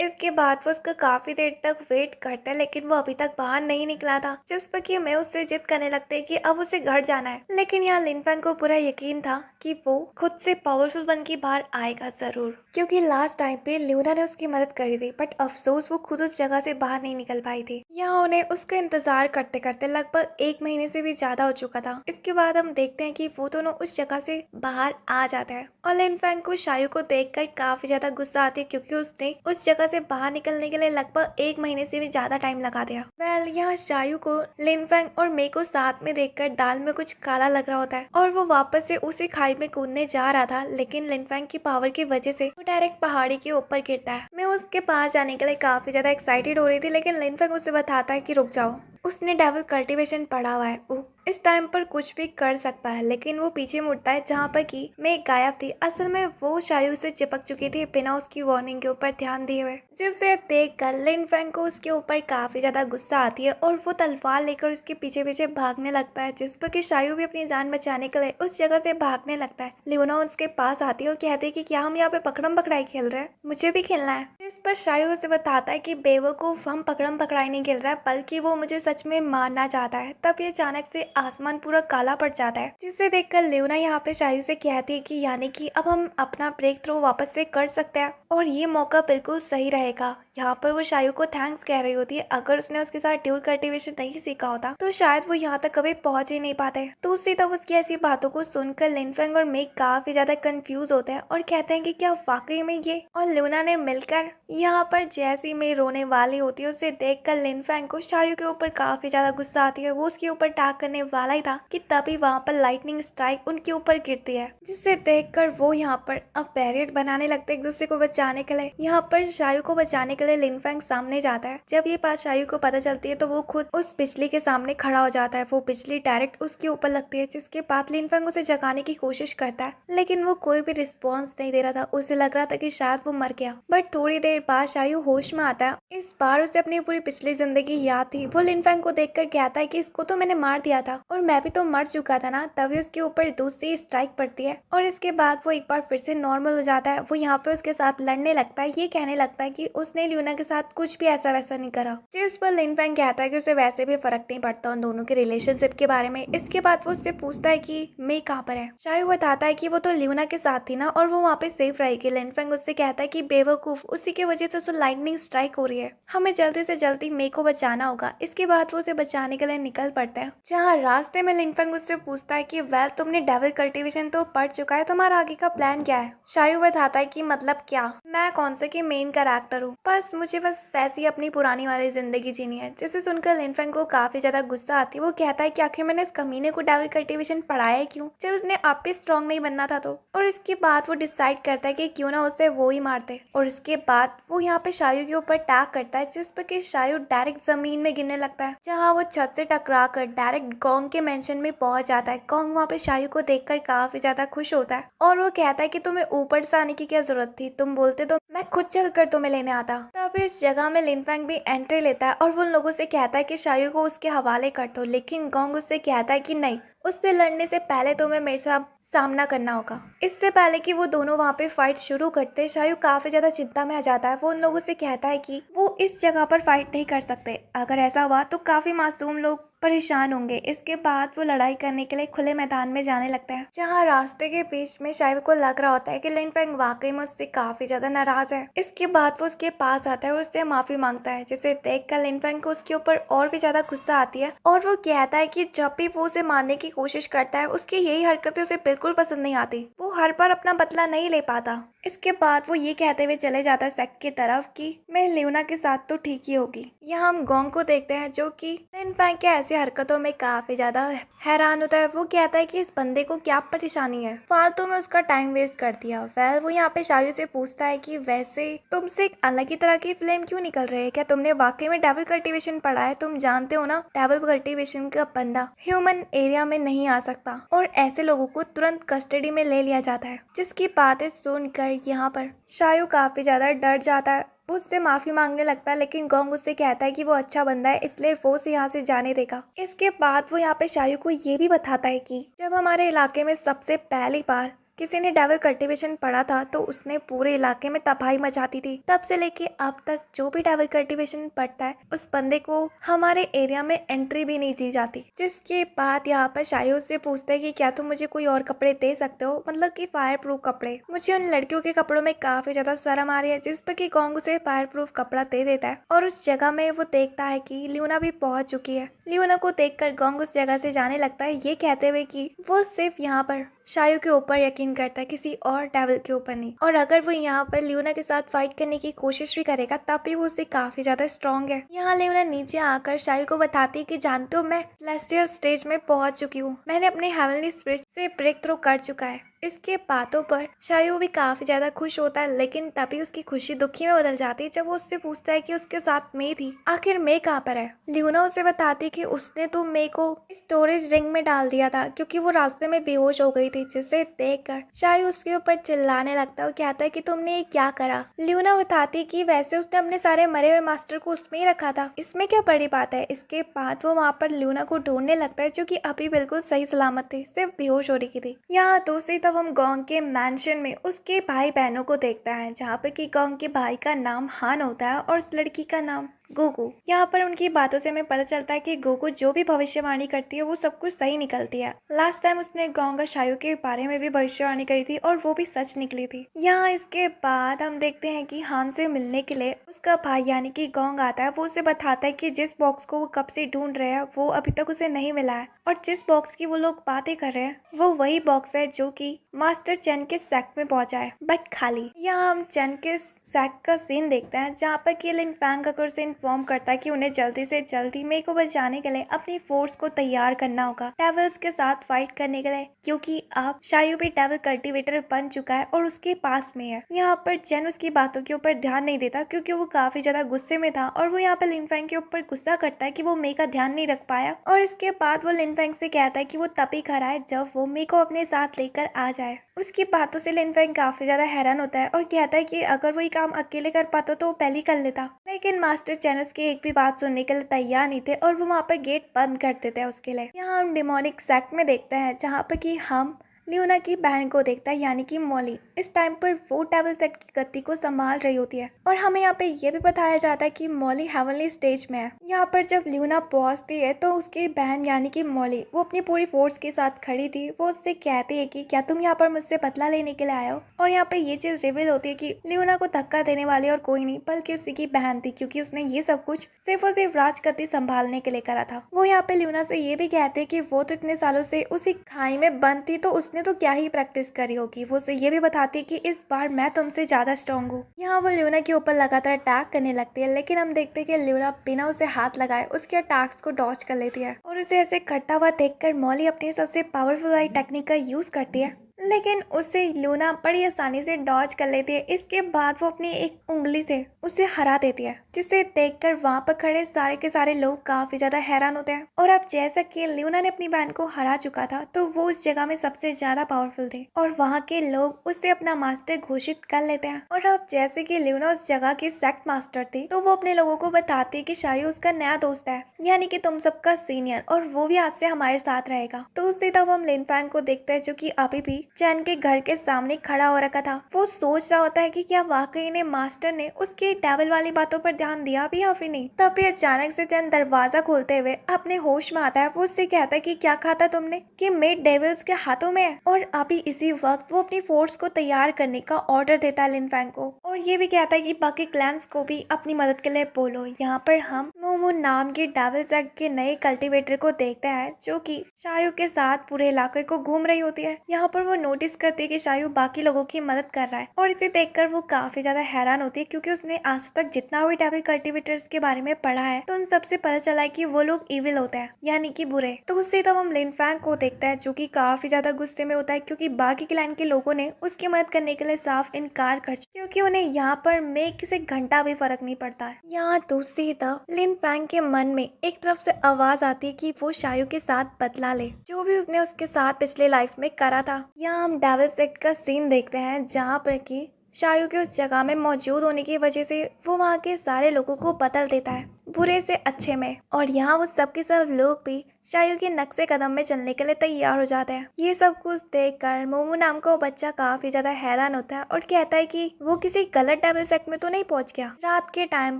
इसके बाद वो उसका काफी देर तक वेट करता है, लेकिन वो अभी तक बाहर नहीं निकला था, जिस पर कि मैं उससे जिद करने लगते है कि अब उसे घर जाना है। लेकिन यहाँ लिन फैंग को पूरा यकीन था कि वो खुद से पावरफुल बन के बाहर आएगा जरूर, क्योंकि लास्ट टाइम पे ल्यूना ने उसकी मदद करी थी, बट अफसोस वो खुद उस जगह से बाहर नहीं निकल पाई थी। यहाँ उन्हें उसका इंतजार करते करते लगभग 1 महीने से भी ज्यादा हो चुका था। इसके बाद हम देखते हैं कि वो दोनों उस जगह से बाहर आ जाते हैं और लिन फैंग को शायू को देखकर काफी ज्यादा गुस्सा आती है, क्योंकि उसने उस जगह से बाहर निकलने के लिए लगभग 1 महीने से भी ज्यादा टाइम लगा दिया। यहाँ शायू को लिन फैंग और मे को साथ में देखकर दाल में कुछ काला लग रहा होता है और वो वापस से उसी खाई में कूदने जा रहा था, लेकिन लिन फैंग की पावर की वजह से वो डायरेक्ट पहाड़ी के ऊपर गिरता है। मैं उसके पास जाने के लिए काफी ज्यादा एक्साइटेड हो रही थी, लेकिन लिन फैंग उसे बताता है कि रुक जाओ, उसने डेविल कल्टीवेशन पढ़ा हुआ है, वो इस टाइम पर कुछ भी कर सकता है। लेकिन वो पीछे मुड़ता है, जहाँ पर कि मैं गायब थी। असल में वो शायू से चिपक चुकी थी बिना उसकी वार्निंग के ऊपर ध्यान दिए हुए, जिसे देखकर लिन फेंग को उसके ऊपर काफी ज्यादा गुस्सा आती है और वो तलवार लेकर उसके पीछे पीछे भागने लगता है, जिस पर कि शायू भी अपनी जान बचाने के लिए उस जगह से भागने लगता है। लियोना उसके पास आती है और कहती है कि क्या हम यहाँ पे पकड़म पकड़ाई खेल रहे हैं, मुझे भी खेलना है। इस पर शायू उसे बताता है कि बेवकूफ, हम पकड़म पकड़ाई नहीं खेल रहा है, बल्कि वो मुझे सच में मारना चाहता है। तब ये अचानक से आसमान पूरा काला पड़ जाता है, जिसे देखकर लियोना यहाँ पे शायू से कहती है कि यानी कि अब हम अपना ब्रेक थ्रू वापस से कर सकते हैं और ये मौका बिल्कुल सही रहेगा। यहाँ पर वो शायू को थैंक्स कह रही होती है। अगर उसने उसके साथ ड्यूल कल्टीवेशन नहीं सीखा होता तो शायद वो यहाँ तक कभी पहुंच ही नहीं पाते। दूसरी तरफ उसकी ऐसी बातों को सुनकर लिन फेंग और मेग काफी ज्यादा कंफ्यूज होते हैं और कहते हैं कि क्या वाकई में ये और लूना ने मिलकर। यहाँ पर जैसी मेग रोने वाली होती है उसे देखकर लिन फेंग को शायू के ऊपर काफी ज्यादा गुस्सा आती है। वो उसके ऊपर अटैक करने वाला ही था कि तभी वहाँ पर लाइटनिंग स्ट्राइक उनके ऊपर गिरती है, जिससे देखकर वो यहाँ पर अब बैरियर बनाने लगते एक दूसरे को बचाने के लिए। यहाँ पर शायू को बचाने के लिए लिन फेंग सामने जाता है। जब ये बात शायू को पता चलती है तो वो खुद उस बिजली के सामने खड़ा हो जाता है। वो बिजली डायरेक्ट उसके ऊपर लगती है, जिसके बाद लिन फेंग उसे जगाने की कोशिश करता है, लेकिन वो कोई भी रिस्पॉन्स नहीं दे रहा था। उसे लग रहा था कि शायद वो मर गया। बट थोड़ी देर बाद शायू होश में आता है। इस बार उसे अपनी पूरी पिछली जिंदगी याद थी। वो लिन फेंग को देखकर कहता है कि इसको तो मैंने मार दिया था और मैं भी तो मर चुका था ना। तभी उसके ऊपर दूसरी स्ट्राइक पड़ती है और इसके बाद वो एक बार फिर से नॉर्मल हो जाता है। वो यहाँ पे उसके साथ लड़ने लगता है। ये कहने लगता है कि उसने ल्यूना के साथ कुछ भी ऐसा वैसा नहीं करा, जिस पर लिन फेंग कहता है कि उसे वैसे भी फर्क नहीं पड़ता उन दोनों के रिलेशनशिप के बारे में। इसके बाद वो उससे पूछता है कि मे कहाँ पर है। शायू बताता है कि वो तो ल्यूना के साथ थी ना और वो वहाँ पे सेफ रहेगी। लिन फेंग उससे कहता है कि बेवकूफ, उसी की वजह से तो लाइटनिंग स्ट्राइक हो रही है, हमें जल्दी से जल्दी मे को बचाना होगा। इसके बाद वो उसे बचाने के लिए निकल पड़ता है। जहाँ रास्ते में लिन फेंग उससे पूछता है कि वेल तुमने डेविल कल्टीवेशन तो पढ़ चुका है, तुम्हारा आगे का प्लान क्या है। शायू बताता है कि मतलब क्या, मैं कौन से की मेन कैरेक्टर हूँ, मुझे बस वैसी अपनी पुरानी वाली जिंदगी जीनी है। जिसे सुनकर लिन फेंग को काफी ज्यादा गुस्सा आती है। वो कहता है कि आखिर मैंने इस कमीने को डेविल कल्टीवेशन पढ़ाया है क्यों, जब उसने आप भी स्ट्रॉन्ग नहीं बनना था तो। और इसके बाद वो डिसाइड करता है कि क्यों ना उसे वो ही मारते। और इसके बाद वो यहाँ पे शायू के ऊपर अटैक करता है, जिस पर कि शायू डायरेक्ट जमीन में गिरने लगता है। जहाँ वो छत से टकरा कर डायरेक्ट गोंग के मेंशन में पहुंच जाता है। गोंग वहाँ पे शायू को देखकर काफी ज्यादा खुश होता है और वो कहता है कि तुम्हें ऊपर से आने की क्या जरूरत थी, तुम बोलते तो मैं खुद चल कर तुम्हें लेने आता। तब इस जगह में लिन फेंग भी एंट्री लेता है और वो उन लोगों से कहता है कि शायू को उसके हवाले कर दो, लेकिन गोंग उससे कहता है कि नहीं, उससे लड़ने से पहले तुम्हें मेरे साथ सामना करना होगा। इससे पहले कि वो दोनों वहाँ पे फाइट शुरू करते, शायू काफी ज्यादा चिंता में आ जाता है। वो उन लोगों से कहता है कि वो इस जगह पर फाइट नहीं कर सकते, अगर ऐसा हुआ तो काफी मासूम लोग परेशान होंगे। इसके बाद वो लड़ाई करने के लिए खुले मैदान में जाने लगता है। जहाँ रास्ते के बीच में शायू को लग रहा होता है कि लिन फेंग वाकई में उससे काफी ज्यादा नाराज है। इसके बाद वो उसके पास आता है और उससे माफी मांगता है, जिसे देखकर लिन फेंग को उसके ऊपर और भी ज्यादा गुस्सा आती है और वो कहता है कि जब भी वो उसे मारने की कोशिश करता है उसकी यही हरकतें उसे बिल्कुल पसंद नहीं आती, वो हर बार अपना बदला नहीं ले पाता। इसके बाद वो ये कहते हुए चले जाता है सेक्ट की तरफ कि मैं ल्यूना के साथ तो ठीक ही होगी। यहाँ हम गोंग को देखते हैं जो कि लिन फेंग के ऐसी हरकतों में काफी ज्यादा हैरान होता है। वो कहता है कि इस बंदे को क्या परेशानी है, फालतू में उसका टाइम वेस्ट कर दिया। वेल वो यहाँ पे शायू से पूछता है कि वैसे तुमसे एक अलग ही तरह की फ्लेम क्यों निकल रही है, क्या तुमने वाकई में डेविल कल्टीवेशन पढ़ा है। तुम जानते हो ना डेविल कल्टीवेशन का बंदा ह्यूमन एरिया में नहीं आ सकता और ऐसे लोगों को तुरंत कस्टडी में ले लिया जाता है। जिसकी बातें सुनकर यहाँ पर शायू काफी ज्यादा डर जाता है। वो उससे माफी मांगने लगता है, लेकिन गोंग उससे कहता है कि वो अच्छा बंदा है, इसलिए वो उसे यहाँ से जाने देगा। इसके बाद वो यहाँ पे शायू को ये भी बताता है कि जब हमारे इलाके में सबसे पहली बार किसी ने डेविल कल्टीवेशन पढ़ा था तो उसने पूरे इलाके में तबाही मचाती थी। तब से लेके अब तक जो भी डेविल कल्टीवेशन पढ़ता है उस बंदे को हमारे एरिया में एंट्री भी नहीं दी जाती। जिसके बाद यहाँ पर शायू से पूछता है कि क्या तुम मुझे कोई और कपड़े दे सकते हो, मतलब कि फायर प्रूफ कपड़े। मुझे उन लड़कियों के कपड़ों में काफी ज्यादा शर्म आ रही है। जिस पर कि गोंग उसे फायर प्रूफ कपड़ा दे देता है और उस जगह में वो देखता है कि ल्यूना भी पहुंच चुकी है। ल्यूना को देखकर गोंग उस जगह से जाने लगता है, ये कहते हुए कि वो सिर्फ यहाँ पर शायू के ऊपर यकीन करता है, किसी और डेविल के ऊपर नहीं। और अगर वो यहाँ पर ल्यूना के साथ फाइट करने की कोशिश भी करेगा तब भी वो उससे काफी ज्यादा स्ट्रॉन्ग है। यहाँ ल्यूना नीचे आकर शायू को बताती है कि जानते हो मैं सेलेस्टियल स्टेज में पहुंच चुकी हूँ, मैंने अपने हेवनली स्पिरिट से ब्रेक थ्रू कर चुका है। इसके बातों पर शायू भी काफी ज्यादा खुश होता है, लेकिन तभी उसकी खुशी दुखी में बदल जाती है जब वो उससे पूछता है कि उसके साथ मे थी, आखिर मे कहाँ पर है। ल्यूना उसे बताती है कि उसने तो मे को स्टोरेज रिंग में डाल दिया था क्योंकि वो रास्ते में बेहोश हो गई थी, जिसे देखकर शायू उसके ऊपर चिल्लाने लगता है और कहता है कि तुमने ये क्या करा। ल्यूना बताती है कि वैसे उसने अपने सारे मरे हुए मास्टर को उसमें ही रखा था, इसमें क्या बड़ी बात है। इसके बाद वो वहाँ पर ल्यूना को ढूंढने लगता है जो कि अभी बिल्कुल सही सलामत थी, सिर्फ बेहोश हो रही थी। यहाँ दूसरी तरफ हम गोंग के मैंशन में उसके भाई बहनों को देखता है, जहाँ पे कि गोंग के भाई का नाम हान होता है और उस लड़की का नाम गोगो। यहाँ पर उनकी बातों से हमें पता चलता है कि गोगो जो भी भविष्यवाणी करती है वो सब कुछ सही निकलती है। लास्ट टाइम उसने गोंग और शायू के बारे में भी भविष्यवाणी करी थी और वो भी सच निकली थी। यहाँ इसके बाद हम देखते हैं कि हान से मिलने के लिए उसका भाई यानी कि गोंग आता है। वो उसे बताता है कि जिस बॉक्स को वो कब से ढूंढ रहे हैं वो अभी तक उसे नहीं मिला है, और जिस बॉक्स की वो लोग बातें कर रहे हैं वो वही बॉक्स है जो कि मास्टर चेन के सेक्ट में पहुंचा है, बट खाली। यहाँ हम चेन के सेक्ट का सीन देखते हैं जहाँ पर कि लिन फैंग अगर से इन्फॉर्म करता है कि उन्हें जल्दी से जल्दी मे को बचाने के लिए अपनी फोर्स को तैयार करना होगा डेविल्स के साथ फाइट करने के लिए, क्योंकि अब शायू भी डेविल कल्टीवेटर बन चुका है और उसके पास में है। यहाँ पर चेन उसकी बातों के ऊपर ध्यान नहीं देता क्योंकि वो काफी ज्यादा गुस्से में था, और वो यहाँ पर लिन फैंग के ऊपर गुस्सा करता है कि वो मे का ध्यान नहीं रख पाया, और इसके बाद वो लिन फैंग से कहता है कि वो तभी खड़ा है जब वो मे को अपने साथ लेकर आ जाए। उसकी बातों से लिन फैंग काफी ज्यादा हैरान होता है और कहता है कि अगर वो ये काम अकेले कर पाता तो वो पहले ही कर लेता, लेकिन मास्टर चेन उसकी एक भी बात सुनने के लिए तैयार नहीं थे और वो वहाँ पर गेट बंद कर देते हैं उसके लिए। यहाँ हम डिमोनिक सेक्ट में देखते हैं जहाँ पर कि हम ल्यूना की बहन को देखता है यानी कि मॉली। इस टाइम पर वो डेविल सेट की गति को संभाल रही होती है, और हमें यहाँ पे ये भी बताया जाता है कि मॉली हेवनली स्टेज में है। यहाँ पर जब ल्यूना पहुंचती है तो उसकी बहन यानी कि मॉली वो अपनी पूरी फोर्स के साथ खड़ी थी। वो उससे कहती है कि क्या तुम यहाँ पर मुझसे बदला लेने के लिए आए हो, और यहाँ पे ये चीज रिवील होती है कि ल्यूना को धक्का देने वाली और कोई नहीं बल्कि उसी की बहन थी, क्योंकि उसने ये सब कुछ सिर्फ और सिर्फ राजगद्दी संभालने के लिए करा था। वो यहाँ पे ल्यूना से ये भी कहते हैं कि वो तो इतने सालों से उसी खाई में बंद थी तो उसने तो क्या ही प्रैक्टिस करी होगी। वो उसे ये भी बताती है कि इस बार मैं तुमसे ज्यादा स्ट्रॉन्ग हूँ। यहाँ वो ल्यूना के ऊपर लगातार अटैक करने लगती है, लेकिन हम देखते हैं कि ल्यूना बिना उसे हाथ लगाए उसके अटैक्स को डॉज कर लेती है, और उसे ऐसे करता हुआ देखकर मॉली अपनी सबसे पावरफुल आई टेक्निक का यूज करती है, लेकिन उसे ल्यूना बड़ी आसानी से डॉज कर लेती है। इसके बाद वो अपनी एक उंगली से उसे हरा देती है, जिसे देखकर वहाँ पर खड़े सारे के सारे लोग काफी ज्यादा हैरान होते हैं। और अब जैसा कि ल्यूना ने अपनी बहन को हरा चुका था तो वो उस जगह में सबसे ज्यादा पावरफुल थे, और वहाँ के लोग उससे अपना मास्टर घोषित कर लेते हैं। और अब जैसे कि ल्यूना उस जगह की सेक्ट मास्टर थी तो वो अपने लोगों को बताती है कि शायू उसका नया दोस्त है, यानी कि तुम सबका सीनियर, और वो भी आज से हमारे साथ रहेगा। तो उसी तब हम लिन फैंग को देखते हैं जो कि अभी भी चैन के घर के सामने खड़ा हो रखा था। वो सोच रहा होता है कि क्या वाकई ने मास्टर ने उसके डेविल वाली बातों पर ध्यान दिया भी या फिर नहीं। तभी अचानक से चैन दरवाजा खोलते हुए अपने होश में आता है। वो उससे कहता है कि क्या कहा था तुमने कि मेड डेविल्स के हाथों में है, और अभी इसी वक्त वो अपनी फोर्स को तैयार करने का ऑर्डर देता है लिन फैंग को, और ये भी कहता है कि बाकी क्लैंस को भी अपनी मदद के लिए बोलो। यहाँ पर हम मोमो नाम के डेविल सेक्ट के नए कल्टीवेटर को देखते हैं जो कि शायू के साथ पूरे इलाके को घूम रही होती है। यहाँ पर वो नोटिस करती है कि शायू बाकी लोगों की मदद कर रहा है, और इसे देखकर वो काफी ज्यादा हैरान होती है क्योंकि उसने आज तक जितना भी डेविल कल्टीवेटर्स के बारे में पढ़ा है तो उन सबसे पता चला है कि वो लोग इविल होते हैं, यानी कि बुरे। तो उससे तब हम लिन फैंग को देखते हैं जो कि काफी ज्यादा गुस्से में होता है क्योंकि बाकी क्लैन के लोगों ने उसकी मदद करने के लिए साफ इनकार कर दिया, क्योंकि उन्हें यहाँ पर मेघ से घंटा भी फर्क नहीं पड़ता है। यहाँ दूसरी तरफ लिन फैंग के मन में एक तरफ से आवाज आती है कि वो शायू के साथ बदला ले जो भी उसने उसके साथ पिछले लाइफ में करा था। यहाँ हम डेविल सेक्ट का सीन देखते हैं जहाँ पर कि शायू के उस जगह में मौजूद होने की वजह से वो वहाँ के सारे लोगों को बदल देता है बुरे से अच्छे में, और यहाँ वो सब के सब लोग भी शायू के नक्शे कदम में चलने के लिए तैयार हो जाते हैं। ये सब कुछ देखकर मोमो नाम का वो बच्चा काफी ज्यादा हैरान होता है और कहता है कि वो किसी गलत डेविल सेक्ट में तो नहीं पहुंच गया। रात के टाइम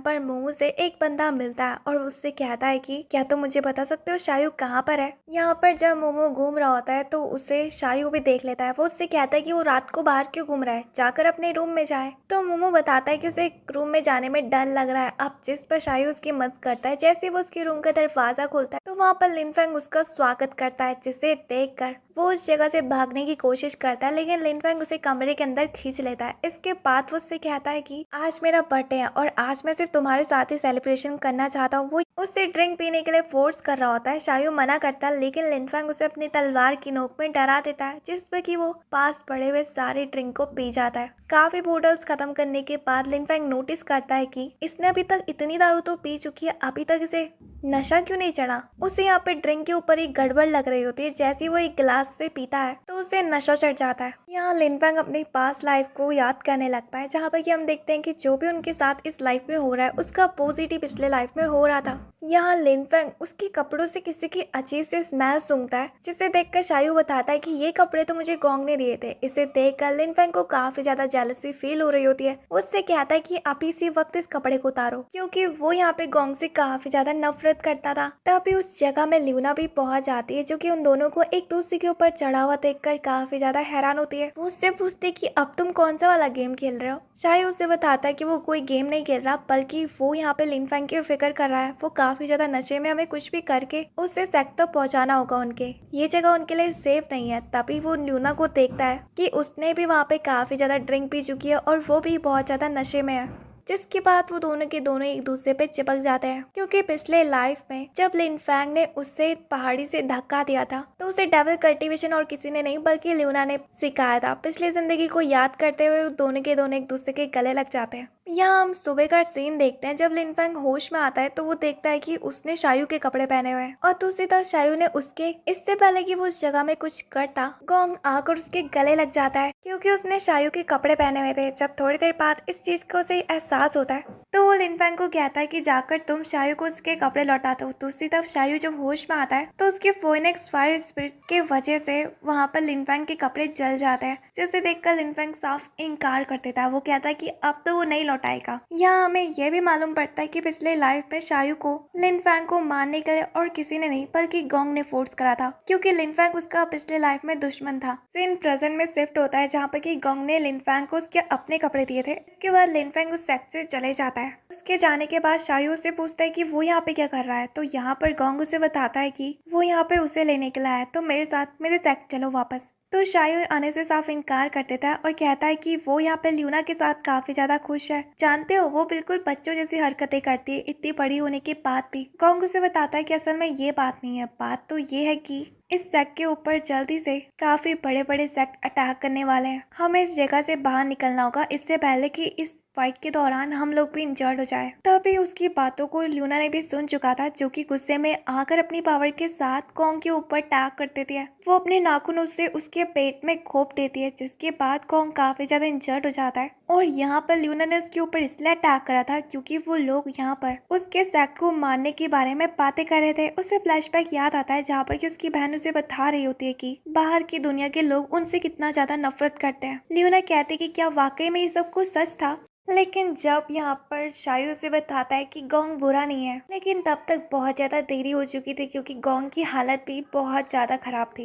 पर मोमो से एक बंदा मिलता है और उससे कहता है कि क्या तुम मुझे बता सकते हो शायू कहाँ पर है। यहाँ पर जब मोमो घूम रहा होता है तो उसे शायू भी देख लेता है। वो उससे कहता है कि वो रात को बाहर क्यों घूम रहा है, जाकर अपने रूम में जाए। तो मोमो बताता है कि उसे रूम में जाने में डर लग रहा है। अब जिस पर शायू उसकी मदद करता है, जैसे वो उसके रूम का दरवाजा खोलता है तो वहाँ पर लिन फैंग उसका स्वागत करता है, जिसे देखकर वो उस जगह से भागने की कोशिश करता है, लेकिन लिनफेंग उसे कमरे के अंदर खींच लेता है। इसके बाद वो उससे कहता है कि आज मेरा बर्थडे है और आज मैं सिर्फ तुम्हारे साथ ही सेलिब्रेशन करना चाहता हूँ। वो उससे ड्रिंक पीने के लिए फोर्स कर रहा होता है। शायू मना करता है, लेकिन लिनफेंग उसे अपनी तलवार की नोक में डरा देता है, जिस पे कि वो पास पड़े हुए सारे ड्रिंक को पी जाता है। काफी बोतल्स खत्म करने के बाद लिनफेंग नोटिस करता है कि इसने अभी तक इतनी दारू तो पी चुकी है, अभी तक इसे नशा क्यों नहीं चढ़ा। उसे यहाँ पे ड्रिंक के ऊपर एक गड़बड़ लग रही होती है। जैसे ही वो एक गिलास से पीता है तो उसे नशा चढ़ जाता है। यहाँ लिनफेंग अपनी पास्ट लाइफ को याद करने लगता है, जहाँ पर कि हम देखते हैं कि जो भी उनके साथ इस लाइफ में हो रहा है उसका अपोजिट ही पिछले लाइफ में हो रहा था। यहाँ लिनफेंग उसके कपड़ों से किसी की अजीब से स्मेल सूंघता है, जिसे देखकर शायू बताता है कि ये कपड़े तो मुझे गोंग ने दिए थे। इसे देखकर लिनफेंग को काफी ज्यादा जेलसी फील हो रही होती है। उससे कहता है कि अभी इसी वक्त इस कपड़े को उतारो, क्योंकि वो यहाँ पे गोंग से काफी ज्यादा नफरत करता था। तभी उस जगह में ल्यूना भी पहुंच जाती है, जो कि उन दोनों को एक दूसरे के ऊपर चढ़ा हुआ देखकर काफी ज्यादा हैरान होती है। वो उससे पूछती है कि अब तुम कौन सा वाला गेम खेल रहे हो। शायू उसे बताता है कि वो कोई गेम नहीं खेल रहा, बल्कि वो यहाँ पे लिनफेंग की फिक्र कर रहा है। वो काफी ज्यादा नशे में, हमें कुछ भी करके उससे सेक्ट तक पहुंचाना होगा उनके। ये जगह उनके लिए सेफ नहीं है। तभी वो ल्यूना को देखता है कि उसने भी वहाँ पे काफी ज्यादा ड्रिंक पी चुकी है और वो भी बहुत ज्यादा नशे में है, जिसके बाद वो दोनों के दोनों एक दूसरे पे चिपक जाते हैं। क्योंकि पिछले लाइफ में जब लिनफेंग ने उससे पहाड़ी से धक्का दिया था तो उसे डेविल कल्टीवेशन और किसी ने नहीं बल्कि ल्यूना ने सिखाया था। पिछली जिंदगी को याद करते हुए दोनों के दोनों एक दूसरे के गले लग जाते हैं। यहाँ हम सुबह का सीन देखते हैं। जब लिनफेंग होश में आता है तो वो देखता है कि उसने शायू के कपड़े पहने हुए हैं, और दूसरी तरफ शायू ने उसके, इससे पहले कि वो उस जगह में कुछ करता, गोंग आकर उसके गले लग जाता है, क्योंकि उसने शायू के कपड़े पहने हुए थे। जब थोड़ी देर बाद इस चीज को उसे एहसास होता है तो वो लिनफेंग को कहता है कि जाकर तुम शायू को उसके कपड़े लौटा दो। दूसरी तरफ शायू जब होश में आता है तो उसके फोइनेक्स फायर स्पिरिट के वजह से वहाँ पर लिनफेंग के कपड़े जल जाते हैं, जिसे देखकर लिनफेंग साफ इनकार कर देता है। वो कहता है कि अब तो वो नहीं लौटाएगा। यहाँ हमें यह भी मालूम पड़ता है कि पिछले लाइफ में शायू को लिनफेंग को मारने के लिए और किसी ने नहीं बल्कि गोंग ने फोर्स करा था, क्योंकि लिनफेंग उसका पिछले लाइफ में दुश्मन था। सीन प्रेजेंट में शिफ्ट होता है, जहाँ पर कि गोंग ने लिनफेंग को उसके अपने कपड़े दिए थे। इसके बाद लिनफेंग उस सेक्ट से चले जाता है। उसके जाने के बाद शायू उससे पूछता है कि वो यहाँ पे क्या कर रहा है। तो यहाँ पर गोंग उसे बताता है कि वो यहाँ पे उसे लेने के लिए आया, तो मेरे साथ मेरे सेक्ट चलो वापस। तो शायू आने से साफ इनकार कर देता है और कहता है कि वो यहाँ पे ल्यूना के साथ काफी ज्यादा खुश है। जानते हो, वो बिल्कुल बच्चों जैसी हरकतें करती है इतनी बड़ी होने के बाद भी। गोंग उसे बताता है कि असल में ये बात नहीं है, बात तो ये है कि इस सेक्ट के ऊपर जल्दी से काफी बड़े बड़े सेक्ट अटैक करने वाले हैं। हमें इस जगह से बाहर निकलना होगा इससे पहले कि इस फाइट के दौरान हम लोग भी इंजर्ड हो जाए। तभी उसकी बातों को ल्यूना ने भी सुन चुका था, जो कि गुस्से में आकर अपनी पावर के साथ गोंग के ऊपर अटैक कर देती है। वो अपने नाखूनों से उसके पेट में घोंप देती है, जिसके बाद गोंग काफी ज्यादा इंजर्ड हो जाता है। और यहाँ पर ल्यूना ने उसके ऊपर इसलिए अटैक करा था क्योंकि वो लोग यहाँ पर उसके सेक्ट को मारने के बारे में बातें कर रहे थे। उसे फ्लैशबैक याद आता है, जहाँ पर कि उसकी बहन उसे बता रही होती है कि बाहर की दुनिया के लोग उनसे कितना ज्यादा नफरत करते हैं। ल्यूना कहती कि क्या वाकई में ये सब कुछ सच था। लेकिन जब यहाँ पर शायू से बताता है कि गोंग बुरा नहीं है, लेकिन तब तक बहुत ज्यादा देरी हो चुकी थी, क्योंकि गोंग की हालत भी बहुत ज्यादा खराब थी।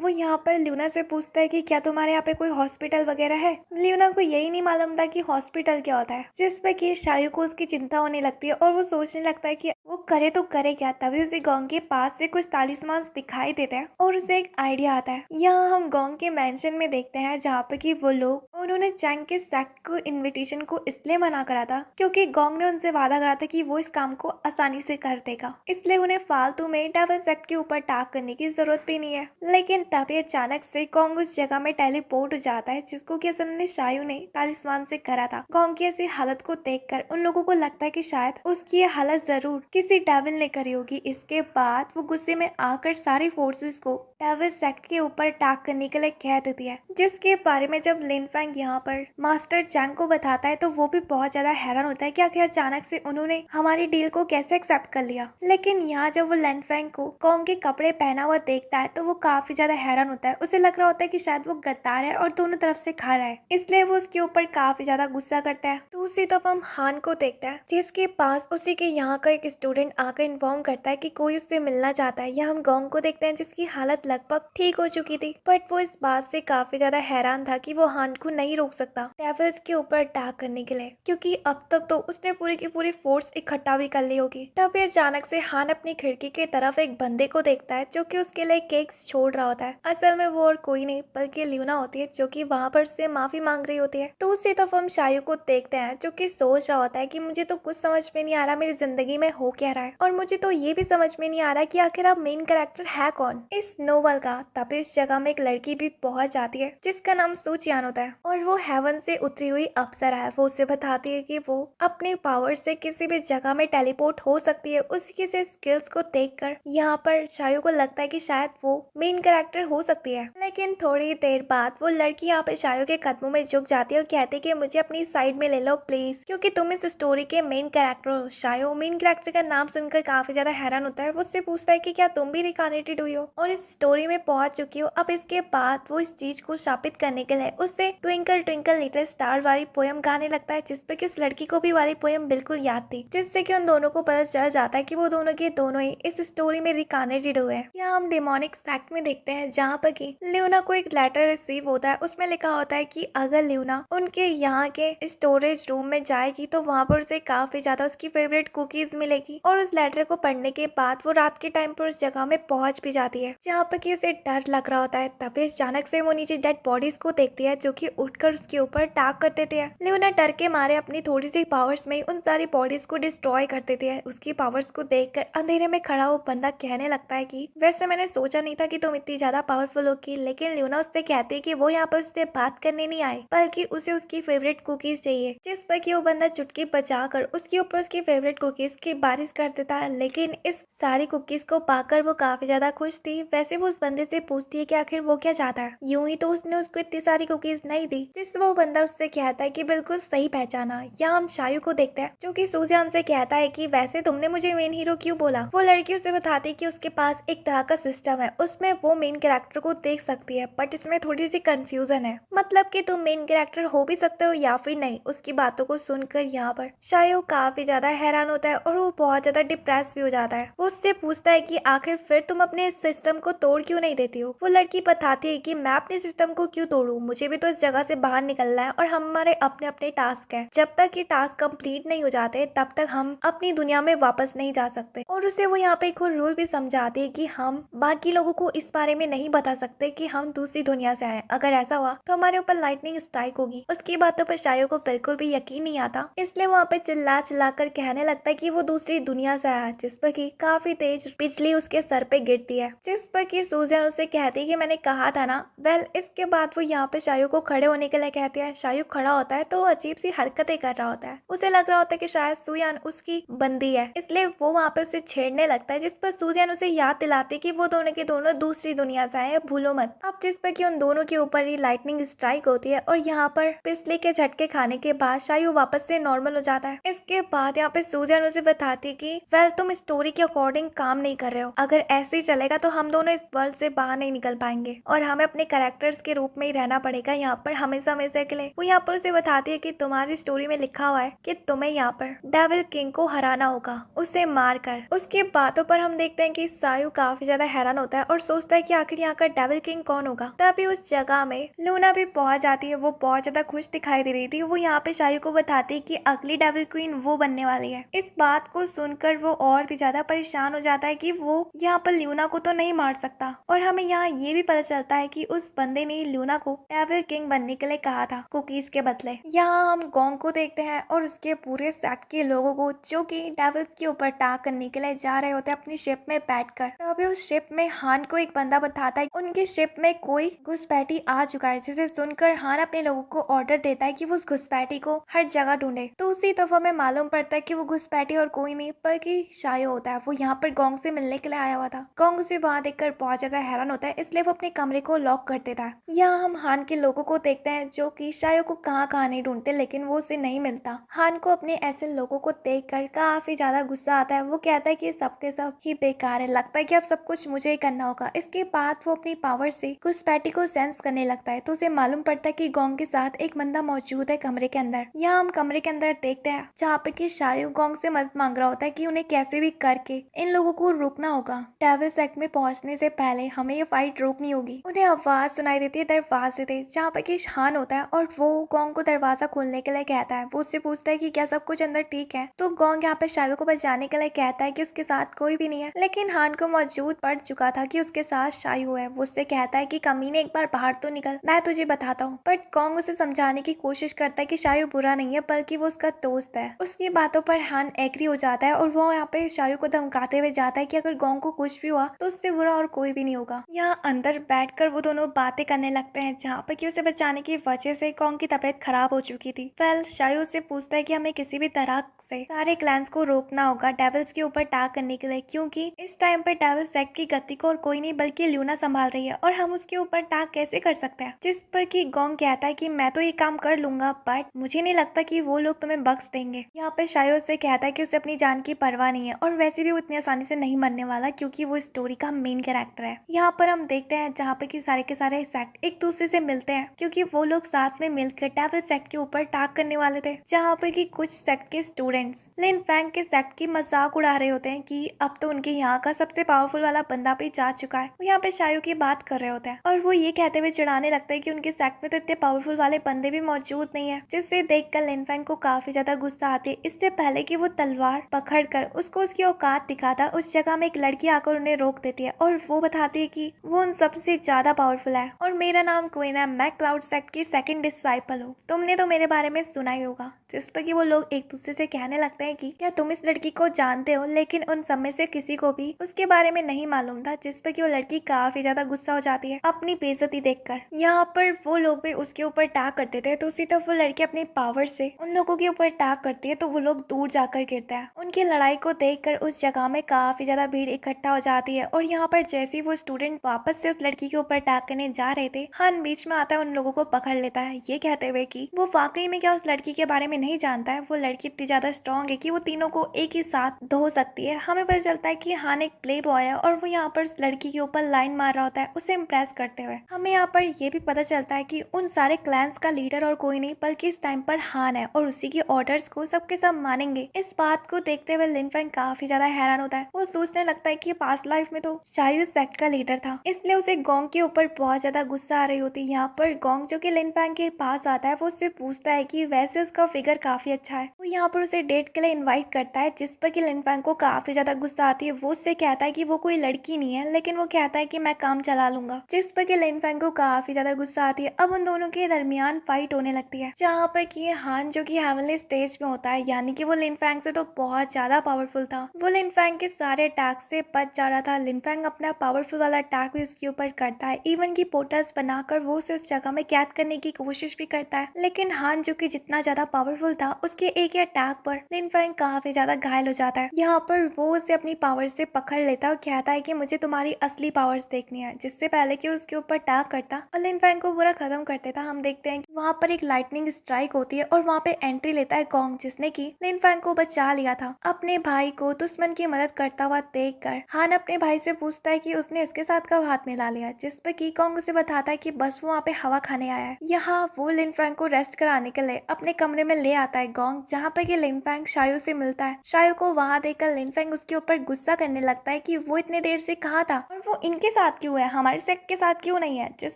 वो यहाँ पर ल्यूना से पूछता है कि क्या तुम्हारे यहाँ पे कोई हॉस्पिटल वगैरह है। ल्यूना को यही नहीं मालूम था कि हॉस्पिटल क्या होता है, जिस पे कि शायू को उसकी चिंता होने लगती है और वो सोचने लगता है कि वो करे तो करे क्या। तभी उसे गोंग के पास से कुछ तालिस्मान दिखाई देते हैं और उसे एक आइडिया आता है। यहाँ हम गोंग के मेंशन में देखते हैं, जहाँ पे कि वो लोग, उन्होंने चैंग के सेक्ट को इन्विटेशन को इसलिए मना करा था क्योंकि गोंग ने उनसे वादा करा था कि वो इस काम को आसानी से कर देगा, इसलिए उन्हें फालतू में डेविल सेक्ट के ऊपर अटैक करने की जरूरत भी नहीं है। लेकिन तभी अचानक से गोंग उस जगह में टेलीपोर्ट हो जाता है, जिसको कि असल में शायू ने तालिस्मान से करा था। गोंग की ऐसी हालत को देखकर उन लोगों को लगता है कि शायद उसकी ये हालत जरूर किसी डेविल ने करी होगी। इसके बाद वो गुस्से में आकर सारी फोर्सेस को डेविल सेक्ट के ऊपर अटैक करने के लिए कह देती है, जिसके बारे में जब लिनफेंग यहाँ पर मास्टर चैंग को बताता है तो वो भी बहुत ज्यादा हैरान होता है कि आखिर अचानक से उन्होंने हमारी डील को कैसे एक्सेप्ट कर लिया। लेकिन यहाँ जब वो लिनफेंग को गोंग के कपड़े पहना हुआ देखता है तो वो काफी ज्यादा हैरान होता है। उसे लग रहा होता है कि शायद वो गद्दार है और दोनों तरफ से खा रहा है, इसलिए वो उसके ऊपर काफी ज्यादा गुस्सा करता है। दूसरी तरफ हम हान को देखता है, जिसके पास उसी के यहाँ का एक स्टूडेंट आकर इन्फॉर्म करता है कि कोई उससे मिलना चाहता है। यहाँ हम गोंग को देखते हैं, जिसकी हालत लगभग ठीक हो चुकी थी, बट वो इस बात से काफी ज्यादा हैरान था कि वो हान को नहीं रोक सकता डेविल्स के ऊपर अटैक करने करने के लिए, क्योंकि अब तक तो उसने पूरी की पूरी फोर्स इकट्ठा भी कर ली होगी। तभी अचानक से हान अपनी खिड़की की तरफ एक बंदे को देखता है जो कि उसके लिए केक्स छोड़ रहा होता है। असल में वो और कोई नहीं बल्कि ल्यूना होती है, जो कि वहाँ पर से माफी मांग रही होती है। तो उसी तरफ हम शायू को देखते हैं जो कि सोच रहा होता है कि मुझे तो कुछ समझ में नहीं आ रहा मेरी जिंदगी में हो क्या रहा है, और मुझे तो ये भी समझ में नहीं आ रहा कि आखिर अब मेन कैरेक्टर है कौन इस नोवेल का। तभी इस जगह में एक लड़की भी पहुंच जाती है जिसका नाम सूचियान होता है, और वो हेवन से उतरी हुई अप्सरा है। वो उसे बताती है कि वो अपने पावर से किसी भी जगह में टेलीपोर्ट हो सकती है। उसकी से स्किल्स को देखकर यहाँ पर शायू को लगता है कि शायद वो मेन कैरेक्टर हो सकती है। लेकिन थोड़ी देर बाद वो लड़की यहाँ पे शायू के कदमों में झुक जाती है और कहती है कि मुझे अपनी साइड में ले लो प्लीज, क्योंकि तुम इस स्टोरी के मेन कैरेक्टर हो। शायू मेन कैरेक्टर का नाम सुनकर काफी ज्यादा हैरान होता है। वो उससे पूछता है कि क्या तुम भी रिकार्नेटेड हुई हो और इस स्टोरी में पहुंच चुकी हो। अब इसके बाद वो इस चीज को साबित करने के लिए उससे ट्विंकल ट्विंकल लिटिल स्टार वाली पोयम गाने लगता है, जिसपे कि उस लड़की को भी वाली पोयम बिल्कुल याद थी, जिससे कि उन दोनों को पता चल जाता है कि वो दोनों के दोनों ही इस स्टोरी में रिकार्नेटेड हुए हैं। यहाँ हम डेमोनिक सेक्ट में देखते हैं जहाँ पर कि ल्यूना को एक लेटर रिसीव होता है। उसमें लिखा होता है कि अगर ल्यूना उनके यहाँ के स्टोरेज रूम में जाएगी तो वहाँ पर उसे काफी ज्यादा उसकी फेवरेट कुकीज मिलेगी, और उस लेटर को पढ़ने के बाद वो रात के टाइम पर उस जगह में पहुंच भी जाती है जहाँ पर कि उसे डर लग रहा होता है। तभी अचानक से वो नीचे डेड बॉडीज को देखती है जो कि उठकर उसके ऊपर अटैक कर देते हैं। ल्यूना डर के मारे अपनी थोड़ी सी पावर्स में उन सारी बॉडीज को डिस्ट्रॉय कर देती है। उसकी पावर्स को देखकर अंधेरे में खड़ा वो बंदा कहने लगता है कि वैसे मैंने सोचा नहीं था कि तुम इतनी ज्यादा पावरफुल होगी। लेकिन ल्यूना उससे कहती है कि वो यहाँ पर उससे बात करने नहीं आई, बल्कि उसे उसकी फेवरेट कुकीज चाहिए, जिस पर कि वो बंदा चुटकी बजाकर उसके ऊपर उसकी फेवरेट कुकीज की बारिश कर देता है। लेकिन इस सारी कुकीज को पाकर वो काफी ज्यादा खुश थी। वैसे वो उस बंदे से पूछती है कि आखिर वो क्या चाहता है। यूं ही तो उसने उसको इतनी सारी कुकीज नहीं दी, जिससे वो बंदा उससे कहता है कि बिल्कुल सही पहचाना। यहाँ हम शायू को देखते हैं जो कि सूजियान से कहता है कि वैसे तुमने मुझे मेन हीरो क्यों बोला। वो लड़की उसे बताती है कि उसके पास एक तरह का सिस्टम है, उसमें वो मेन कैरेक्टर को देख सकती है, बट इसमें थोड़ी सी कंफ्यूजन है, मतलब कि तुम मेन कैरेक्टर हो भी सकते हो या फिर नहीं। उसकी बातों को सुनकर यहाँ पर शायू काफी ज्यादा हैरान होता है और वो बहुत ज्यादा डिप्रेस भी हो जाता है। वो उससे पूछता है कि आखिर फिर तुम अपने इस सिस्टम को तोड़ क्यों नहीं देती हो। वो लड़की बताती है कि मैं अपने सिस्टम को क्यों तोड़ूं, मुझे भी तो इस जगह से बाहर निकलना है और हमारे अपने अपने टास्क है। जब तक ये टास्क कंप्लीट नहीं हो जाते तब तक हम अपनी दुनिया में वापस नहीं जा सकते। और उसे वो यहाँ पे एक और रूल भी समझाती है कि हम बाकी लोगों को इस बारे में नहीं बता सकते कि हम दूसरी दुनिया से आए। अगर ऐसा हुआ तो हमारे ऊपर लाइटनिंग स्ट्राइक होगी। उसकी बातों पर शायू को बिल्कुल भी यकीन नहीं आता, इसलिए वहाँ पे चिल्ला चिल्ला कर कहने लगता है कि वो दूसरी दुनिया से आया, जिस पर कि काफी तेज बिजली उसके सर पे गिरती है, जिस पर कि सूजन उसे कहती है कि मैंने कहा था ना। वेल इसके बाद वो यहाँ पे शायू को खड़े होने के लिए कहती है। शायू खड़ा होता है तो वो अजीब सी हरकतें कर रहा होता है। उसे लग रहा होता है कि शायद सुयान उसकी बंदी है, इसलिए वो वहाँ पे उसे छेड़ने लगता है, जिस पर सूजन उसे याद दिलाती कि वो दोनों के दोनों दूसरी दुनिया से आए, भूलो मत। अब जिस पर कि उन दोनों के ऊपर ही लाइटनिंग स्ट्राइक होती है और यहाँ पर बिजली के झटके खाने के बाद शायू वापस से नॉर्मल हो जाता है। इसके बाद यहाँ पे सूजन उसे बताती है कि वेल तुम स्टोरी के अकॉर्डिंग काम नहीं कर रहे हो। अगर ऐसे ही चलेगा तो हम दोनों इस वर्ल्ड से बाहर नहीं निकल पाएंगे और हमें अपने कैरेक्टर्स के रूप में ही रहना पड़ेगा यहाँ पर हमेशा हमेशा के लिए। वो यहाँ पर उसे बताती है कि तुम्हारी स्टोरी में लिखा हुआ है कि तुम्हें यहाँ पर डेविल किंग को हराना होगा, उसे मार कर। उसकी बातों पर हम देखते हैं कि शायू काफी ज्यादा हैरान होता है और सोचता है कि आखिर यहाँ का डेविल किंग कौन होगा। तभी उस जगह में लूना भी पहुंच जाती है। वो बहुत ज्यादा खुश दिखाई दे रही थी। वो यहाँ पे शायू को बताती है कि अगली डेविल क्वीन वो बनने वाली है। इस बात को सुनकर वो और भी ज्यादा परेशान हो जाता है कि वो यहाँ पर ल्यूना को तो नहीं मार सकता। और हमें यहाँ ये भी पता चलता है कि उस बंदे ने ल्यूना को डेविल किंग बनने के लिए कहा था कुकीज के बदले। यहाँ हम गोंग को देखते हैं और उसके पूरे सेट के लोगों को जो कि डेविल्स के ऊपर अटैक करने के लिए जा रहे होते हैं अपनी शिप में बैठकर। तभी उस शिप में हान को एक बंदा बताता है उनकी शिप में कोई घुसपैठी आ चुका है, जिसे सुनकर हान अपने लोगों को ऑर्डर देता है कि वो उस घुसपैठी को हर जगह ढूंढे। तो उसी दफा में मालूम पड़ता है कि वो घुसपैठी और कोई नहीं बल्कि शायू होता है। वो यहाँ पर गोंग से मिलने के लिए आया हुआ था। गोंग उसे वहाँ देखकर बहुत ज्यादा हैरान होता है, इसलिए वो अपने कमरे को लॉक कर देता है। यहाँ हम हान के लोगों को देखते हैं जो कि शायू को कहाँ कहाँ नहीं ढूंढते, लेकिन वो उसे नहीं मिलता। हान को अपने ऐसे लोगों को देखकर काफी ज्यादा गुस्सा आता है। वो कहता है कि सबके सब ही बेकार है, लगता है कि अब सब कुछ मुझे ही करना होगा। इसके बाद वो अपनी पावर से घुसपैठी को सेंस करने लगता है, तो उसे मालूम पड़ता है कि गोंग के साथ एक बंदा मौजूद है कमरे के अंदर। यहाँ हम कमरे के अंदर देखते हैं जहाँ पे कि शायू गोंग से मदद मांग रहा होता है कि उन्हें कैसे भी करके इन लोगों को रोकना होगा। डेविल सेक्ट में पहुंचने से पहले हमें ये फाइट रोकनी होगी। उन्हें आवाज सुनाई देती है दरवाजे से, जहाँ पे कि हान होता है और वो गोंग को दरवाजा खोलने के लिए कहता है। वो उससे पूछता है कि क्या सब कुछ अंदर ठीक है, तो गोंग यहाँ पे शायू को बचाने के लिए कहता है कि उसके साथ कोई भी नहीं है, लेकिन हान को मौजूद पड़ चुका था कि उसके साथ शायू है। वो उससे कहता है कि कमीने एक बार बाहर तो निकल, मैं तुझे बताता हूँ। बट गोंग उसे समझाने की कोशिश करता है कि शायू बुरा नहीं है बल्कि वो उसका दोस्त है। उसकी बातों पर हान एग्री हो जाता है और वो यहाँ पे शायू को धमकाते हुए जाता है कि अगर गोंग को कुछ भी हुआ तो उससे बुरा और कोई भी नहीं होगा। यहाँ अंदर बैठकर वो दोनों बातें करने लगते हैं, जहाँ पर कि उसे बचाने की वजह से गोंग की तबीयत खराब हो चुकी थी। वेल शायू उससे पूछता है कि हमें किसी भी तरह से सारे क्लैंस को रोकना होगा डेविल्स के ऊपर अटैक करने के लिए, क्योंकि इस टाइम पर डेविल सेक्ट की गति को और कोई नहीं बल्कि ल्यूना संभाल रही है और हम उसके ऊपर अटैक कैसे कर सकते हैं। जिस पर कि गोंग कहता है कि मैं तो ये काम कर लूंगा बट मुझे नहीं लगता कि वो लोग तुम्हें बख्श देंगे। यहाँ पर शायू से कहता है कि उसे अपनी जान की परवाह नहीं है और वैसे भी वो इतनी आसानी से नहीं मरने वाला, क्योंकि वो स्टोरी का मेन कैरेक्टर है। यहाँ पर हम देखते हैं जहाँ पे कि सारे के सारे सेक्ट एक दूसरे से मिलते हैं, क्योंकि वो लोग साथ में मिलकर डेविल सेक्ट के ऊपर अटैक करने वाले थे। जहाँ पे कि कुछ सेक्ट के स्टूडेंट्स लिन फैंग के सेक्ट की मजाक उड़ा रहे होते हैं कि अब तो उनके यहाँ का सबसे पावरफुल वाला बंदा भी जा चुका है। वो यहाँ पे शायू की बात कर रहे होते हैं और वो ये कहते हुए चिढ़ाने लगता है कि उनके सेक्ट में तो इतने पावरफुल वाले बंदे भी मौजूद नहीं है, जिससे देखकर लिन फैंग को काफी ज्यादा गुस्सा आती है। इससे पहले कि वो तलवार पकड़कर उसको उसकी औकात दिखाता, उस जगह में एक लड़की आकर उन्हें रोक देती है और वो बताती है कि वो उन सबसे ज्यादा पावरफुल है और मेरा नाम क्वीन है, मैं क्लाउड सेक्ट की सेकंड डिसाइपल हूँ, तुमने तो मेरे बारे में सुना ही होगा। जिस पर कि वो लोग एक दूसरे से कहने लगते हैं कि क्या तुम इस लड़की को जानते हो, लेकिन उन सब में से किसी को भी उसके बारे में नहीं मालूम था। जिस पर कि वो लड़की काफी ज्यादा गुस्सा हो जाती है अपनी बेइज्जती देखकर। यहाँ पर वो लोग भी उसके ऊपर अटैक करते थे, तो उसी तरफ वो लड़की अपनी पावर से उन लोगों के ऊपर अटैक करती है, तो वो लोग दूर जाकर गिरते हैं। उनकी लड़ाई को देखकर उस जगह में काफी ज्यादा भीड़ इकट्ठा हो जाती है और यहाँ पर जैसे ही वो स्टूडेंट वापस से उस लड़की के ऊपर अटैक करने जा रहे थे, हान बीच में आता है, उन लोगों को पकड़ लेता है, ये कहते हुए कि वो वाकई में क्या उस लड़की के बारे में नहीं जानता है। वो लड़की इतनी ज्यादा स्ट्रॉन्ग है कि वो तीनों को एक ही साथ धो सकती है। हमें पता चलता है कि हान एक प्ले बॉय है और वो यहाँ पर उस लड़की के ऊपर लाइन मार रहा होता है उसे इम्प्रेस करते हुए। हमें यहाँ पर ये भी पता चलता है कि उन सारे क्लैंस का लीडर और कोई नहीं बल्कि इस टाइम पर हान है और उसी की ऑर्डर्स को सबके सब मानेंगे। इस बात को देखते हुए लिन फैंग काफी ज्यादा हैरान होता है। वो सोचने लगता है कि पास्ट लाइफ में तो शायू सेक्ट का लीडर था, इसलिए उसे गोंग के ऊपर बहुत ज्यादा गुस्सा आ रही होती है। यहाँ पर गोंग जो कि लिन फैंग के पास आता है, वो उससे पूछता है कि वैसे उसका फिगर काफी अच्छा है। वो यहाँ पर उसे डेट के लिए इनवाइट करता है, जिस पर कि लिन फैंग को काफी ज्यादा गुस्सा आती है। वो उससे कहता है कि वो कोई लड़की नहीं है, लेकिन वो कहता है कि मैं काम चला लूंगा, जिस पर कि लिन फैंग को काफी ज्यादा गुस्सा आती है। अब उन दोनों के दरमियान फाइट होने लगती है, जहाँ पर कि हान जो कि हेवनली स्टेज में होता है, यानी कि वो लिन फैंग से तो बहुत ज्यादा पावरफुल था। वो लिन फैंग के सारे अटैक से बच जा रहा था। लिन फैंग अपना पावरफुल वाला अटैक भी उसके ऊपर करता है, इवन की पोर्टल्स बनाकर वो उसे उस जगह में कैद करने की कोशिश भी करता है। लेकिन हान जो कि जितना ज्यादा पावरफुल था, उसके एक ही अटैक पर लिन फैंग काफी ज्यादा घायल हो जाता है। यहाँ पर वो उसे अपनी पावर से पकड़ लेता और कहता है कि मुझे तुम्हारी असली पावर्स देखनी है, जिससे पहले कि उसके ऊपर अटैक करता और लिन फैंग को पूरा खत्म कर देता। हम देखते हैं कि वहाँ पर एक लाइटनिंग स्ट्राइक होती है और वहाँ पे एंट्री लेता है गोंग, जिसने की लिन फैंग को बचा लिया था। अपने भाई को दुश्मन की मदद करता हुआ देखकर हान अपने भाई से पूछता है कि उसने इसके साथ कब हाथ मिला लिया, जिस पर की गोंग उसे बताता है कि बस वो वहाँ पे हवा खाने आया है। यहाँ वो लिन फैंग को रेस्ट कराने के लिए अपने कमरे में ले आता है गोंग, जहाँ पर कि लिन फैंग शायू से मिलता है। शायू को वहाँ देखकर लिन फैंग उसके ऊपर गुस्सा करने लगता है कि वो इतने देर से कहाँ था और वो इनके साथ क्यों है, हमारे सेक्ट के साथ क्यों नहीं है, जिस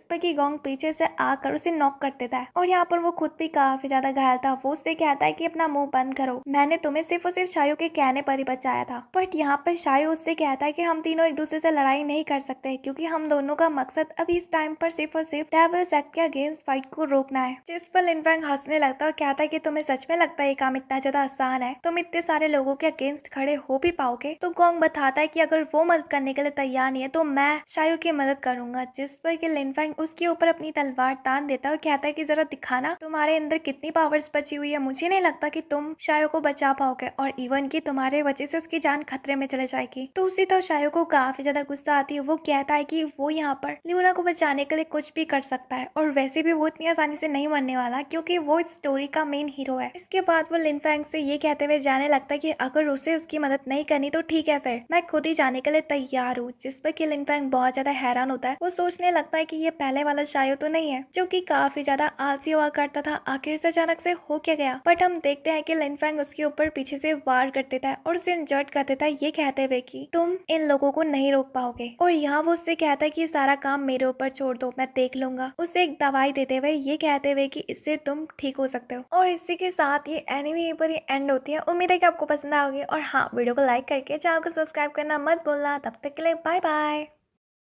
पर कि गोंग पीछे से आकर उसे नॉक कर देता है। और यहाँ पर वो खुद भी काफी ज्यादा घायल था। वो उससे कहता है कि अपना मुंह बंद करो, मैंने तुम्हें सिर्फ और सिर्फ शायू के कहने पर ही बचाया था। बट यहाँ पर शायू उससे कहता है कि हम तीनों एक दूसरे से लड़ाई नहीं कर सकते, क्योंकि हम दोनों का मकसद अभी इस टाइम पर सिर्फ और सिर्फ डेविल सेक्ट के अगेंस्ट फाइट को रोकना है। जिस पर लिन फैंग हंसने लगता है और कहता है कि तुम्हें सच में लगता है ये काम इतना ज्यादा आसान है, तुम इतने सारे लोगों के अगेंस्ट खड़े हो भी पाओगे। तो गोंग बताता है कि अगर वो मदद करने के लिए तैयार नहीं है तो मैं शायू की मदद करूंगा। जिस पर कि लिन फैंग उसके ऊपर अपनी तलवार तान देता है और कहता है कि जरा दिखाना तुम्हारे अंदर कितनी पावर्स बची हुई है, मुझे नहीं लगता कि तुम शायू को बचा पाओगे और इवन की तुम्हारे वजह से उसकी जान खतरे में चले जाएगी। तो उसी तरह शायू को काफी ज्यादा गुस्सा आती है। वो कहता है कि वो यहाँ पर ल्यूना को बचाने के लिए कुछ भी कर सकता है और वैसे भी वो इतनी आसानी से नहीं मरने वाला, क्योंकि वो इस स्टोरी का मेन हीरो हीरो है। इसके बाद वो लिनफेंग से ये कहते हुए जाने लगता है कि अगर उसे उसकी मदद नहीं करनी तो ठीक है, फिर मैं खुद ही जाने के लिए तैयार हूँ। जिस पर कि लिनफेंग बहुत ज्यादा हैरान होता है। वो सोचने लगता है कि ये पहले वाला शायो तो नहीं है जो कि काफी ज्यादा आलसी हुआ करता था, आखिर से अचानक से हो क्या गया। बट हम देखते हैं कि लिनफेंग उसके ऊपर पीछे से वार कर देता है और उसे इंजर्ड कर देता है, ये कहते हुए कि तुम इन लोगों को नहीं रोक पाओगे। और यहाँ वो उससे कहता है कि सारा काम मेरे ऊपर छोड़ दो, मैं देख लूंगा। उसे एक दवाई देते हुए ये कहते हुए कि इससे तुम ठीक हो सकते हो। और इसी के साथ ये एनिमे यहीं पर ही एंड होती है। उम्मीद है कि आपको पसंद आओगे। और हाँ, वीडियो को लाइक करके चैनल को सब्सक्राइब करना मत भूलना। तब तक के लिए बाय बाय।